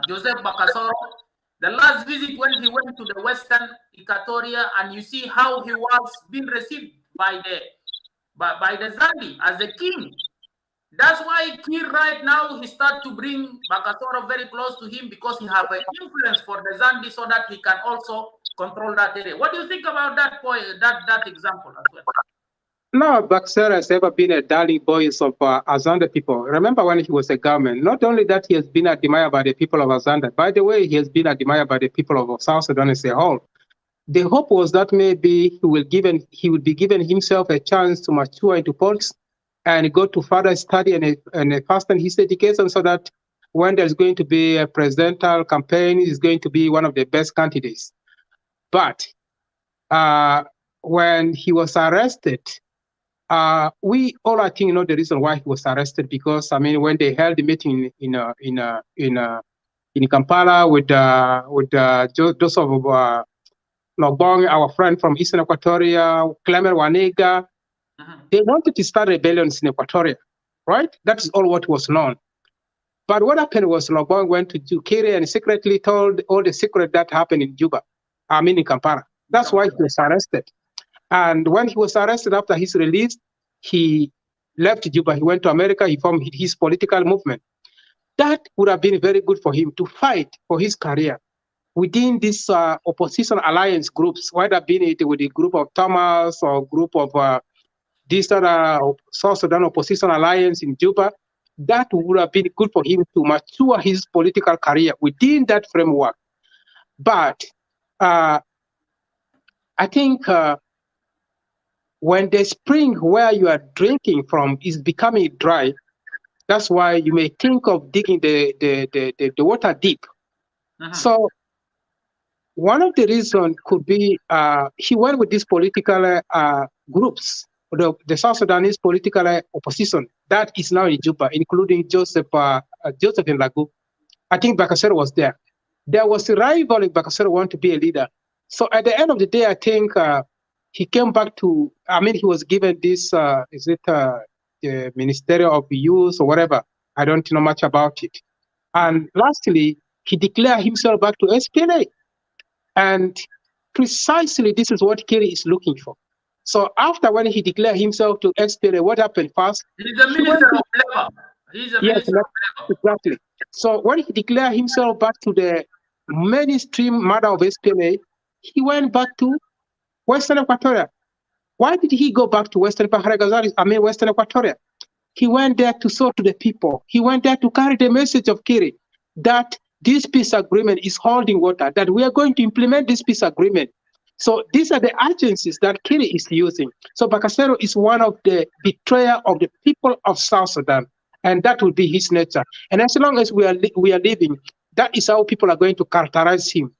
Joseph Bakasoro, the last visit when he went to the Western Equatoria, and you see how he was being received by the Zandi as a king? That's why Kir right now he start to bring Bakasoro very close to him because he have an influence for the Zandi so that he can also control that area. What do you think about that that example as well? No, Bakasoro has ever been a darling voice of Azanda people. Remember when he was a government, not only that he has been admired by the people of Azanda, by the way, he has been admired by the people of South Sudan as a whole. The hope was that maybe he would be given himself a chance to mature into politics and go to further study and fasten his education so that when there's going to be a presidential campaign, he's going to be one of the best candidates. But when he was arrested, we all, I think, know the reason why he was arrested, because, I mean, when they held the meeting in Kampala with Joseph Logbong, our friend from Eastern Equatoria, Clement Wanega, they wanted to start rebellions in Equatoria, right? That is all what was known. But what happened was Logbong went to Kiri and secretly told all the secret that happened in Juba, I mean in Kampala. That's why he was arrested. And when he was arrested after his release, he left Juba. He went to America. He formed his political movement. That would have been very good for him to fight for his career within these opposition alliance groups, whether being it with the group of Thomas or group of this South Sudan opposition alliance in Juba. That would have been good for him to mature his political career within that framework. But I think when the spring where you are drinking from is becoming dry, that's why you may think of digging the water deep. So one of the reasons could be he went with these political groups, the South Sudanese political opposition that is now in Juba, including Joseph in Lagu. I think Bakasoro was there. There was a rival if Bakasoro wanted to be a leader. So at the end of the day, I think he came back to, I mean, he was given this, the Ministerial of Youth or whatever. I don't know much about it. And lastly, he declared himself back to SPLA. And precisely this is what Kerry is looking for. So after when he declared himself to SPLA, what happened first? He's a minister of labor. He's a minister of labor. Exactly. So when he declared himself back to the mainstream matter of SPLA, he went back to Western Equatoria. Why did he go back to Western Equatoria? He went there to talk to the people. He went there to carry the message of Kiri that this peace agreement is holding water, that we are going to implement this peace agreement. So these are the agencies that Kiri is using. So Bakasoro is one of the betrayer of the people of South Sudan, and that will be his nature. And as long as we are living, that is how people are going to characterize him.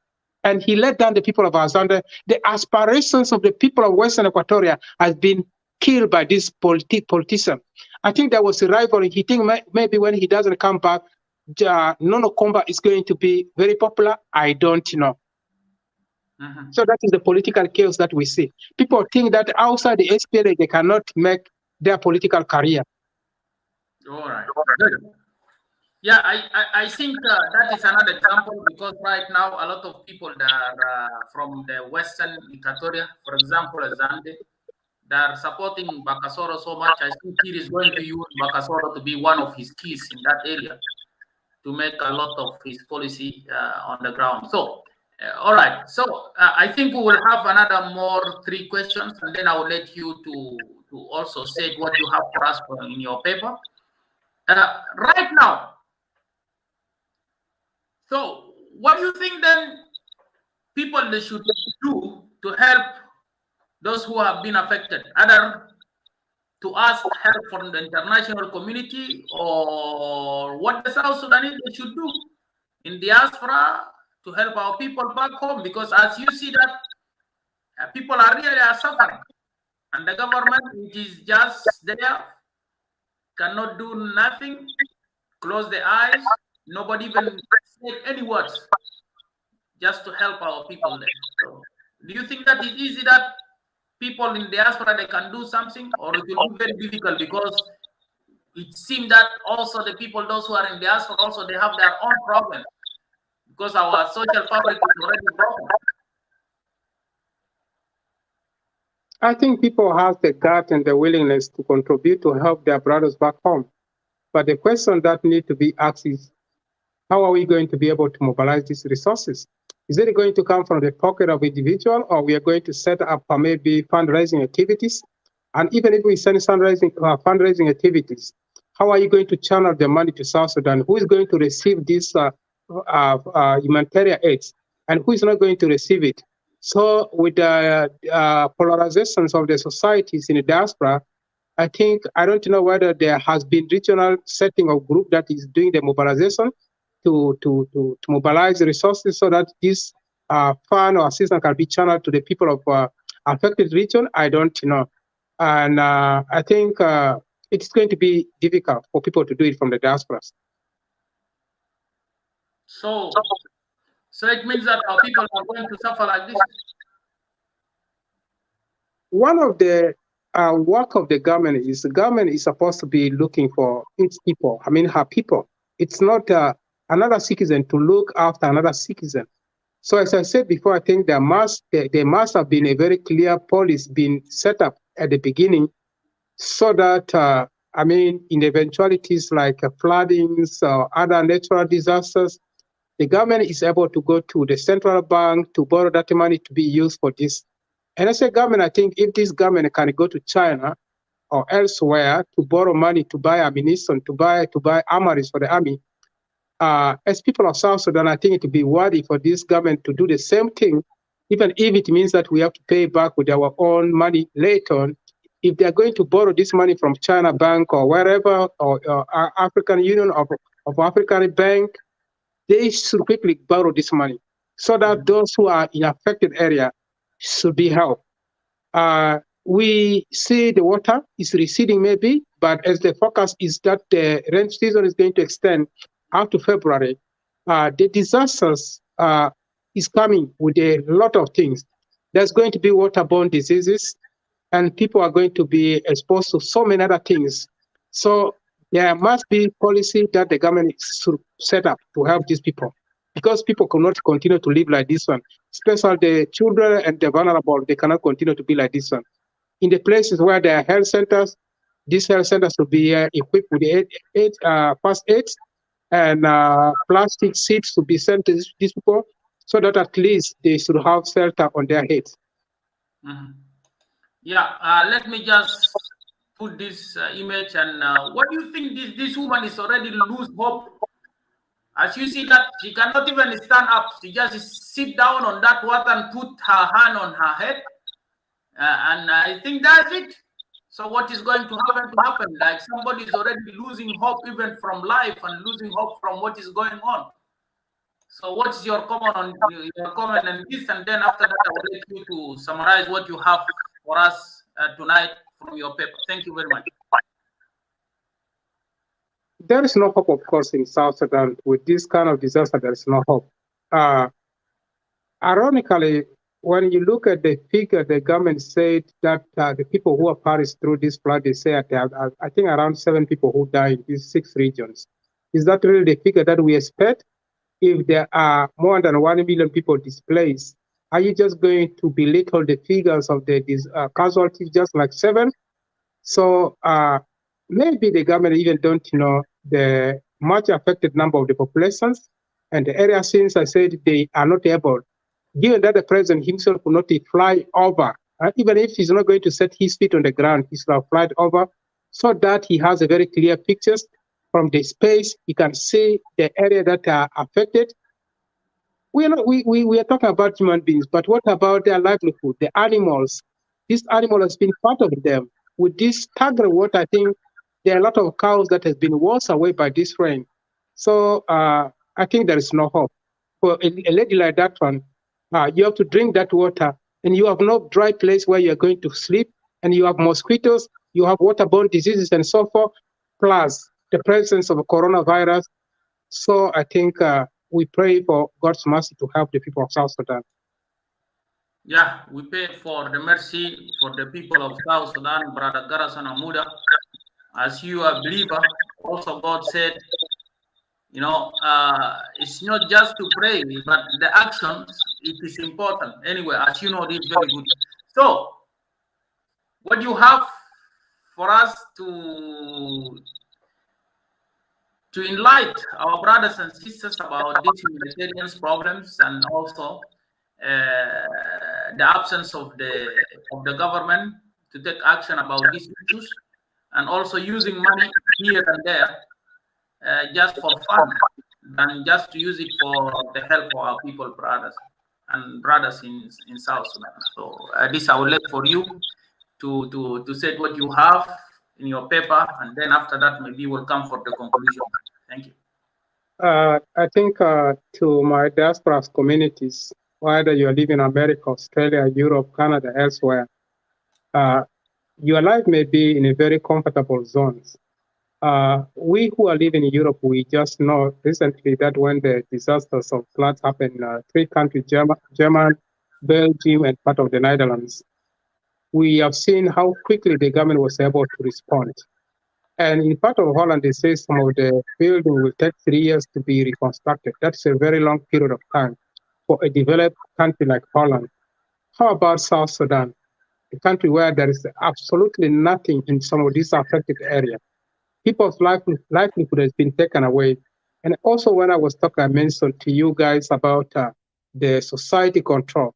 And he let down the people of Azanda. The aspirations of the people of Western Equatoria has been killed by this politician. I think there was a rivalry. He think maybe when he doesn't come back, Nono Komba is going to be very popular. I don't know. So that is the political chaos that we see. People think that outside the SPLA, they cannot make their political career. All right. Yeah, I think that is another example because right now a lot of people that are from the Western Equatoria, for example, Zande, they are supporting Bakasoro so much. I think he is going to use Bakasoro to be one of his keys in that area to make a lot of his policy on the ground. So, all right. So I think we will have another more 3 questions, and then I will let you to also say what you have for us in your paper. Right now, so what do you think then people they should do to help those who have been affected? Either to ask help from the international community, or what the South Sudanese they should do in diaspora to help our people back home? Because as you see that people are really suffering, and the government, which is just there, cannot do nothing, close the eyes, nobody even said any words just to help our people there. So, do you think that it's easy that people in diaspora they can do something, or it will be very difficult because it seems that also the people, those who are in diaspora, also they have their own problems because our social fabric is already broken? I think people have the gut and the willingness to contribute to help their brothers back home. But the question that needs to be asked is, how are we going to be able to mobilize these resources? Is it going to come from the pocket of individual, or we are going to set up maybe fundraising activities? And even if we send fundraising activities, how are you going to channel the money to South Sudan? Who is going to receive this humanitarian aid, and who is not going to receive it? So with the polarizations of the societies in the diaspora, I don't know whether there has been regional setting of group that is doing the mobilization to mobilize resources so that this fund or assistance can be channeled to the people of affected region. I don't know. And I think it's going to be difficult for people to do it from the diasporas. So it means that our people are going to suffer like this. One of the work of the government is supposed to be looking for its people. I mean, her people. It's not another citizen to look after another citizen. So as I said before, I think there must have been a very clear policy being set up at the beginning, so that I mean, in eventualities like floodings or other natural disasters, the government is able to go to the central bank to borrow that money to be used for this. And as a government, I think if this government can go to China or elsewhere to borrow money to buy ammunition, to buy armories for the army, as people of South Sudan, I think it would be worthy for this government to do the same thing, even if it means that we have to pay back with our own money later on. If they're going to borrow this money from China Bank or wherever, or African Union of African Bank, they should quickly borrow this money so that those who are in affected area should be helped. We see the water is receding maybe, but as the forecast is that the rain season is going to extend out to February, the disasters is coming with a lot of things. There's going to be waterborne diseases, and people are going to be exposed to so many other things. So there must be policy that the government should set up to help these people, because people cannot continue to live like this one, especially the children and the vulnerable. They cannot continue to be like this one. In the places where there are health centers, these health centers will be equipped with first aid and plastic seats to be sent to these people, so that at least they should have shelter on their heads. Mm-hmm. Yeah, let me just put this image. And what do you think this woman is already lose hope? As you see that she cannot even stand up. She just sit down on that water and put her hand on her head. And I think that's it. So what is going to happen? Like somebody is already losing hope even from life and losing hope from what is going on. So what's your comment on this? And then after that, I will let you to summarize what you have for us tonight from your paper. Thank you very much. There is no hope, of course, in South Sudan. With this kind of disaster, there is no hope. Ironically, when you look at the figure, the government said that the people who are perished through this flood, they say I think around 7 people who died in these 6 regions. Is that really the figure that we expect? If there are more than 1 million people displaced, are you just going to belittle the figures of these casualties just like 7? So maybe the government even don't know the much affected number of the populations and the area, since I said they are not able, given that the president himself could not fly over, even if he's not going to set his feet on the ground, he should have flied over so that he has a very clear pictures from the space. He can see the area that are affected. We are talking about human beings, but what about their livelihood, the animals? This animal has been part of them. With this staggering water, I think there are a lot of cows that has been washed away by this rain. So I think there is no hope. For a lady like that one, you have to drink that water, and you have no dry place where you're going to sleep, and you have mosquitoes, you have waterborne diseases and so forth, plus the presence of coronavirus. So I think we pray for God's mercy to help the people of South Sudan. Yeah, we pray for the mercy for the people of South Sudan, Brother Gerison Amuda. As you are a believer, also God said, you know, it's not just to pray, but the actions, it is important. Anyway, as you know, this is very good. So, what you have for us to enlighten our brothers and sisters about these humanitarian problems, and also the absence of the government to take action about these issues, and also using money here and there just for fun, than just to use it for the help of our people, brothers in South Sudan. So this I will let for you to say what you have in your paper, and then after that maybe we'll come for the conclusion. Thank you. I think to my diaspora communities, whether you live in America, Australia, Europe, Canada, elsewhere, your life may be in a very comfortable zones. We who are living in Europe, we just know recently that when the disasters of floods happened in 3 countries, Germany, Belgium, and part of the Netherlands, we have seen how quickly the government was able to respond. And in part of Holland, they say some of the building will take 3 years to be reconstructed. That's a very long period of time for a developed country like Holland. How about South Sudan, a country where there is absolutely nothing in some of these affected areas? People's livelihood has been taken away. And also when I was talking, I mentioned to you guys about the society control.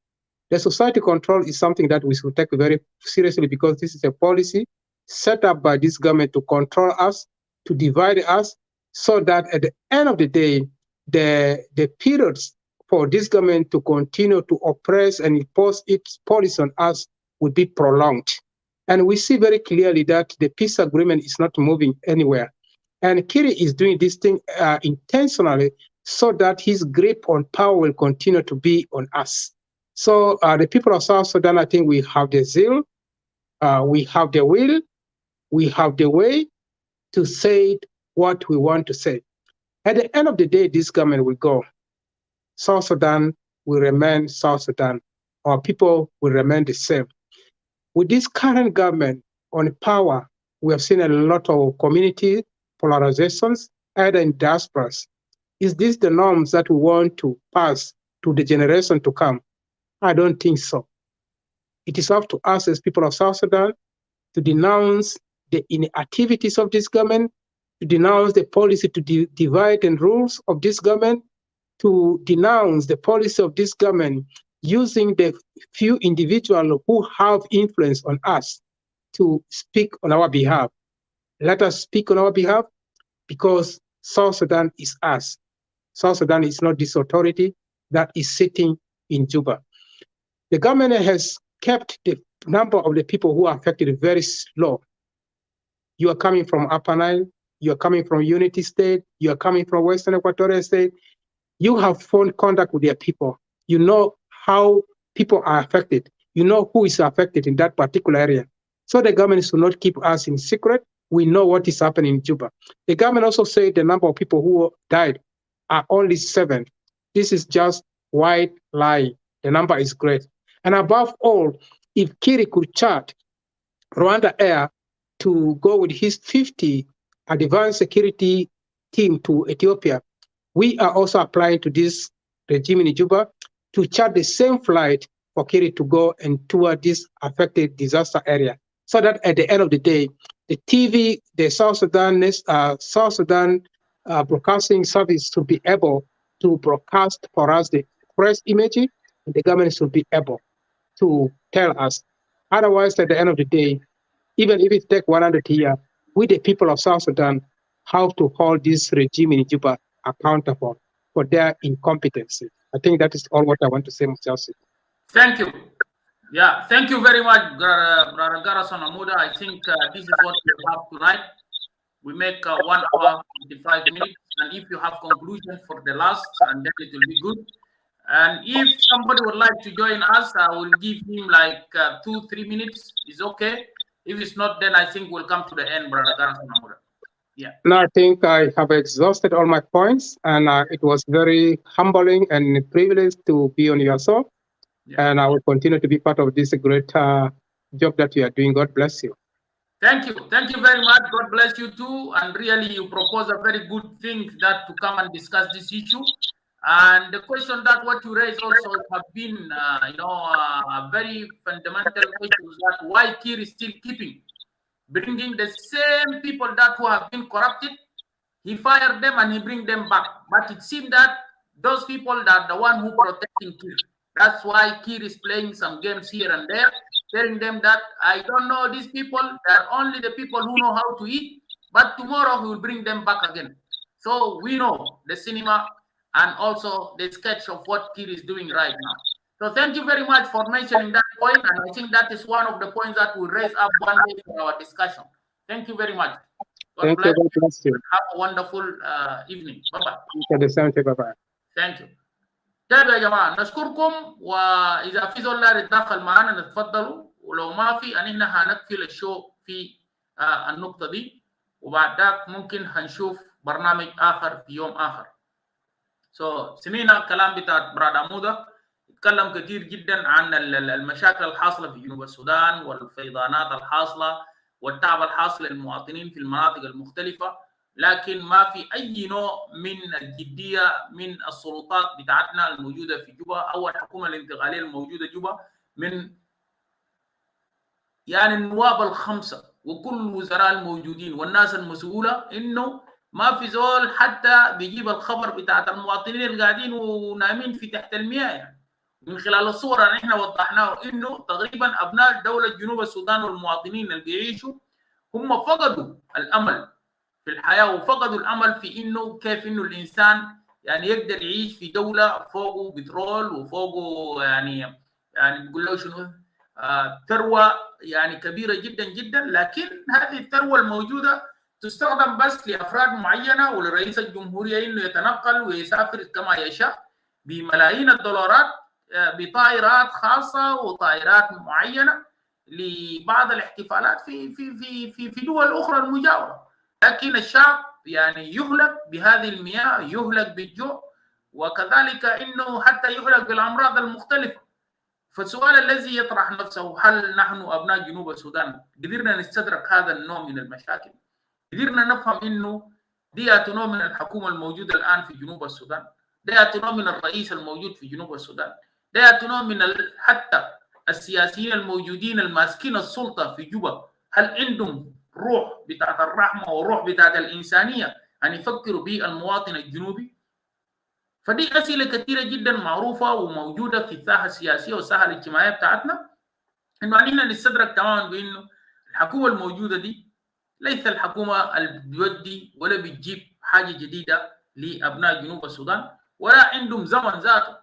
The society control is something that we should take very seriously, because this is a policy set up by this government to control us, to divide us, so that at the end of the day, the periods for this government to continue to oppress and impose its policy on us would be prolonged. And we see very clearly that the peace agreement is not moving anywhere. And Kiri is doing this thing intentionally so that his grip on power will continue to be on us. So the people of South Sudan, I think we have the zeal, we have the will, we have the way to say what we want to say. At the end of the day, this government will go. South Sudan will remain South Sudan. Our people will remain the same. With this current government on power, we have seen a lot of community polarizations, either in diasporas. Is this the norms that we want to pass to the generation to come? I don't think so. It is up to us as people of South Sudan to denounce the inactivities of this government, to denounce the policy to divide and rules of this government, to denounce the policy of this government using the few individuals who have influence on us to speak on our behalf. Let us speak on our behalf, because South Sudan is us. South Sudan is not this authority that is sitting in Juba. The government has kept the number of the people who are affected very low. You are coming from Upper Nile, you are coming from Unity State, you are coming from Western Equatorial State. You have phone contact with their people. You know how people are affected. You know who is affected in that particular area. So the government should not keep us in secret. We know what is happening in Juba. The government also said the number of people who died are only 7. This is just white lie. The number is great. And above all, if Kiri could chart Rwanda Air to go with his 50 advanced security team to Ethiopia, we are also applying to this regime in Juba to chart the same flight for Kiri to go and tour this affected disaster area, so that at the end of the day, the TV, the South Sudan broadcasting service should be able to broadcast for us the press image, and the government should be able to tell us. Otherwise, at the end of the day, even if it takes 100 years, we, the people of South Sudan, have to hold this regime in Juba accountable for their incompetency. I think that is all what I want to say, Majazif. Thank you. Yeah, thank you very much, Brother Gerison Amuda. I think this is what we have tonight. We make 1 hour, 55 minutes, and if you have conclusion for the last, and then it will be good. And if somebody would like to join us, I will give him like 2-3 minutes. Is okay. If it's not, then I think we'll come to the end, Brother Gerison Amuda. Yeah. No, I think I have exhausted all my points, and it was very humbling and a privilege to be on your show. Yeah. And I will continue to be part of this great job that you are doing. God bless you. Thank you. Thank you very much. God bless you too. And really, you propose a very good thing that to come and discuss this issue. And the question that what you raised also have been, very fundamental questions that why Kir is still bringing the same people that who have been corrupted. He fired them and he bring them back. But it seemed that those people are the one who protecting Kir. That's why Kir is playing some games here and there, telling them that I don't know these people, they're only the people who know how to eat, but tomorrow he will bring them back again. So we know the cinema and also the sketch of what Kir is doing right now. So thank you very much for mentioning that point, and I think that is one of the points that will raise up one day for our discussion. Thank you very much. God bless you. Have a wonderful evening. Bye-bye. Bye-bye. Thank you. طيب يا جماعه نشكركم واذا في زول لا يتدخل معنا نتفضلوا ولو ما في ان احنا هنقفل الشو في النقطه دي وبعد ذاك ممكن هنشوف برنامج اخر في يوم اخر. سمعنا كلام بتاع براد عموده اتكلم كثير جدا عن المشاكل الحاصله في جنوب السودان والفيضانات الحاصله والتعب الحاصل للمواطنين في المناطق المختلفه، لكن ما في أي نوع من الجدية من السلطات بتاعتنا الموجودة في جوبا أو الحكومة الانتقالية الموجودة جوبا من يعني النواب الخمسة وكل الوزراء الموجودين والناس المسؤولة، إنه ما في زول حتى بيجيب الخبر بتاعت المواطنين اللي قاعدين ونايمين في تحت المياه. يعني من خلال الصورة اللي احنا وضحناه إنه تقريبا أبناء دولة جنوب السودان والمواطنين اللي بيعيشوا هم فقدوا الأمل في الحياة وفقدوا الأمل في إنه كيف إنه الإنسان يعني يقدر يعيش في دولة فوقه بترول وفوقه يعني بيقول له شنو ثروة يعني كبيرة جدا جدا، لكن هذه الثروة الموجودة تستخدم بس لأفراد معينة ولرئيس الجمهورية إنه يتنقل ويسافر كما يشاء بملايين الدولارات بطائرات خاصة وطائرات معينة لبعض الاحتفالات في دول أخرى المجاورة. لكن الشعب يعني يهلك بهذه المياه، يهلك بالجوع، وكذلك انه حتى يهلك بالامراض المختلفه. فالسؤال الذي يطرح نفسه هل نحن ابناء جنوب السودان قدرنا نستدرك هذا النوع من المشاكل؟ قدرنا نفهم انه دي نوع من الحكومه الموجوده الان في جنوب السودان، ده نوع من الرئيس الموجود في جنوب السودان، ده نوع من حتى السياسيين الموجودين الماسكين السلطه في جوبا، هل عندهم روح بتاعت الرحمه وروح بتاعت الانسانيه ان يفكروا بالمواطن الجنوبي؟ فدي اسئله كثيره جدا معروفه وموجوده في الساحه السياسيه والساحه الاجتماعيه بتاعتنا، انه علينا نستدرك تماما بانه الحكومه الموجوده دي ليس الحكومه اللي بتودي ولا بتجيب حاجه جديده لابناء جنوب السودان، ولا عندهم زمن ذاته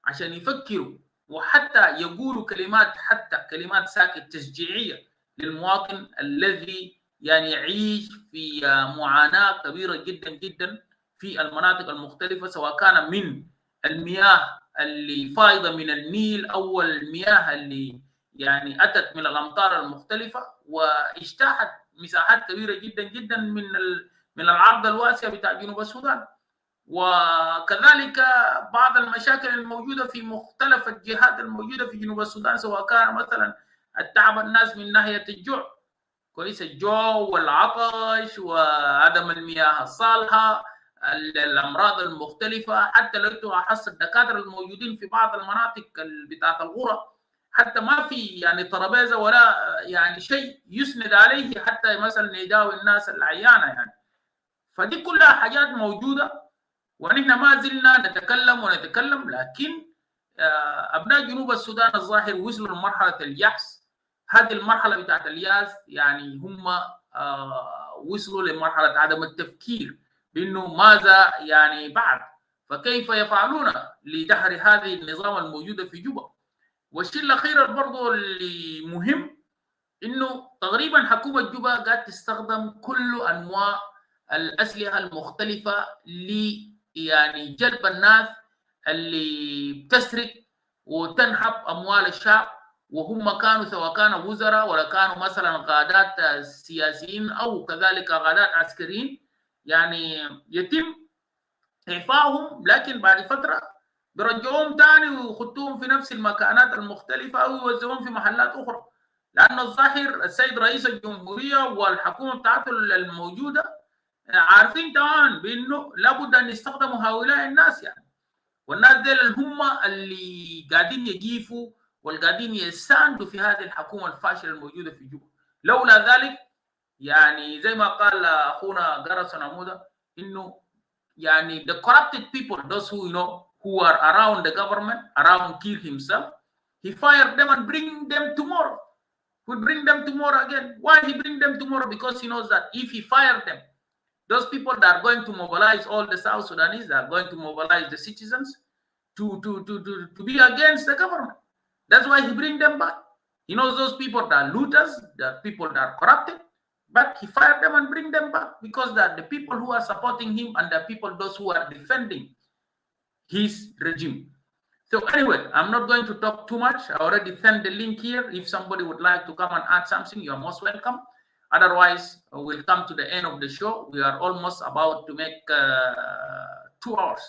عشان يفكروا وحتى يقولوا كلمات، حتى كلمات ساكت تشجيعيه للمواطن الذي يعني يعيش في معاناة كبيرة جدا جدا في المناطق المختلفة، سواء كان من المياه اللي فايضة من النيل أو المياه اللي يعني أتت من الأمطار المختلفة واجتاحت مساحات كبيرة جدا جدا من العرض الواسع بتاع جنوب السودان. وكذلك بعض المشاكل الموجودة في مختلف الجهات الموجودة في جنوب السودان، سواء كان مثلا التعب الناس من ناحية الجوع، كويس، الجوع والعطش وعدم المياه الصالحة، الامراض المختلفه. حتى لو انتوا لاحظت الدكاتره الموجودين في بعض المناطق بتاعت القرى حتى ما في يعني ترابيزه ولا يعني شيء يسند عليه حتى مثلا يداوي الناس العيانه يعني. فدي كلها حاجات موجوده ونحن ما زلنا نتكلم ونتكلم، لكن ابناء جنوب السودان الظاهر وصلوا لمرحله اليأس. هذه المرحله بتاعت اليأس يعني هم وصلوا لمرحله عدم التفكير بانه ماذا يعني بعد، فكيف يفعلون لدحر هذه النظام الموجوده في جوبا. والشيء الاخير برضه اللي مهم انه تقريبا حكومه جوبا قاعد تستخدم كل انواع الاسلحه المختلفه ل يعني جلب الناس اللي بتسرق وتنحب اموال الشعب، وهم كانوا سواء كانوا وزراء ولا كانوا مثلا قادات سياسيين او كذلك قادات عسكريين، يعني يتم اعفائهم لكن بعد فتره بيرجعوهم ثاني ويخطوهم في نفس المكانات المختلفه او يوزعوهم في محلات اخرى، لان الظاهر السيد رئيس الجمهوريه والحكومه بتاعته الموجوده عارفين تماما بانه لابد ان يستخدموا هؤلاء الناس يعني. والناس ديل هم اللي قاعدين يجيفوا والقاعدين يساندوا في هذه الحكومه الفاشله الموجوده في جوبا. لولا ذلك يعني زي ما قال اخونا جرسون عموده انه يعني the corrupted people, those who who are around the government, around Kiir himself, he fired them and bring them tomorrow. Would bring them tomorrow again. Why he bring them tomorrow? Because he knows that if he fired them, those people that are going to mobilize all the South Sudanese, that are going to mobilize the citizens to be against the government. That's why he bring them back. He knows those people that are looters, that people that are corrupted, but he fired them and bring them back because that the people who are supporting him and the people, those who are defending his regime. So anyway, I'm not going to talk too much. I already sent the link here. If somebody would like to come and add something, you're most welcome. Otherwise, we'll come to the end of the show. We are almost about to make 2 hours.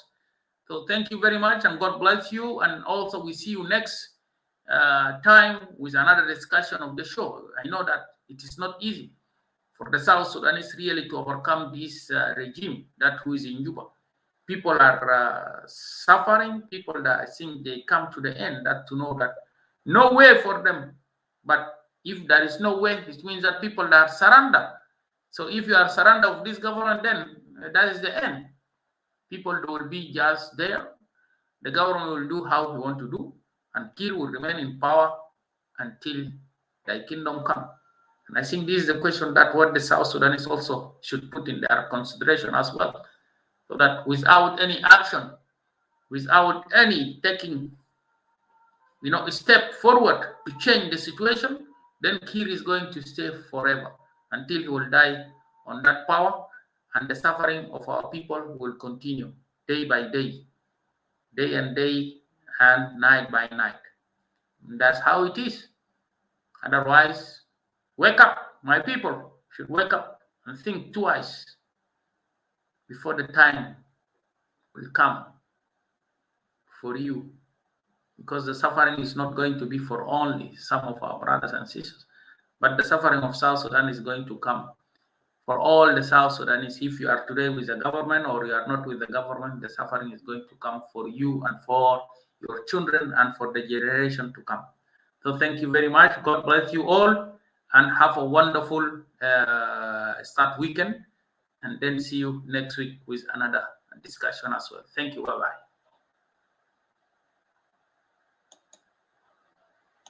So thank you very much and God bless you. And also we see you next time with another discussion of the show. I know that it is not easy for the South Sudanese really to overcome this regime that who is in Juba. People are suffering. People that I think they come to the end that to know that no way for them. But if there is no way, it means that people are surrender. So if you are surrender of this government, then that is the end. People will be just there. The government will do how he want to do, and Kiir will remain in power until the kingdom come. And I think this is the question that what the South Sudanese also should put in their consideration as well. So that without any action, without any taking, a step forward to change the situation, then Kiir is going to stay forever until he will die on that power, and the suffering of our people will continue day by day, day and day, and night by night. And that's how it is. Otherwise, wake up, my people should wake up and think twice before the time will come for you, because the suffering is not going to be for only some of our brothers and sisters, but the suffering of South Sudan is going to come for all the South Sudanese. If you are today with the government or you are not with the government, the suffering is going to come for you and for your children and for the generation to come. So thank you very much. God bless you all and have a wonderful start weekend, and then see you next week with another discussion as well. Thank you. Bye-bye.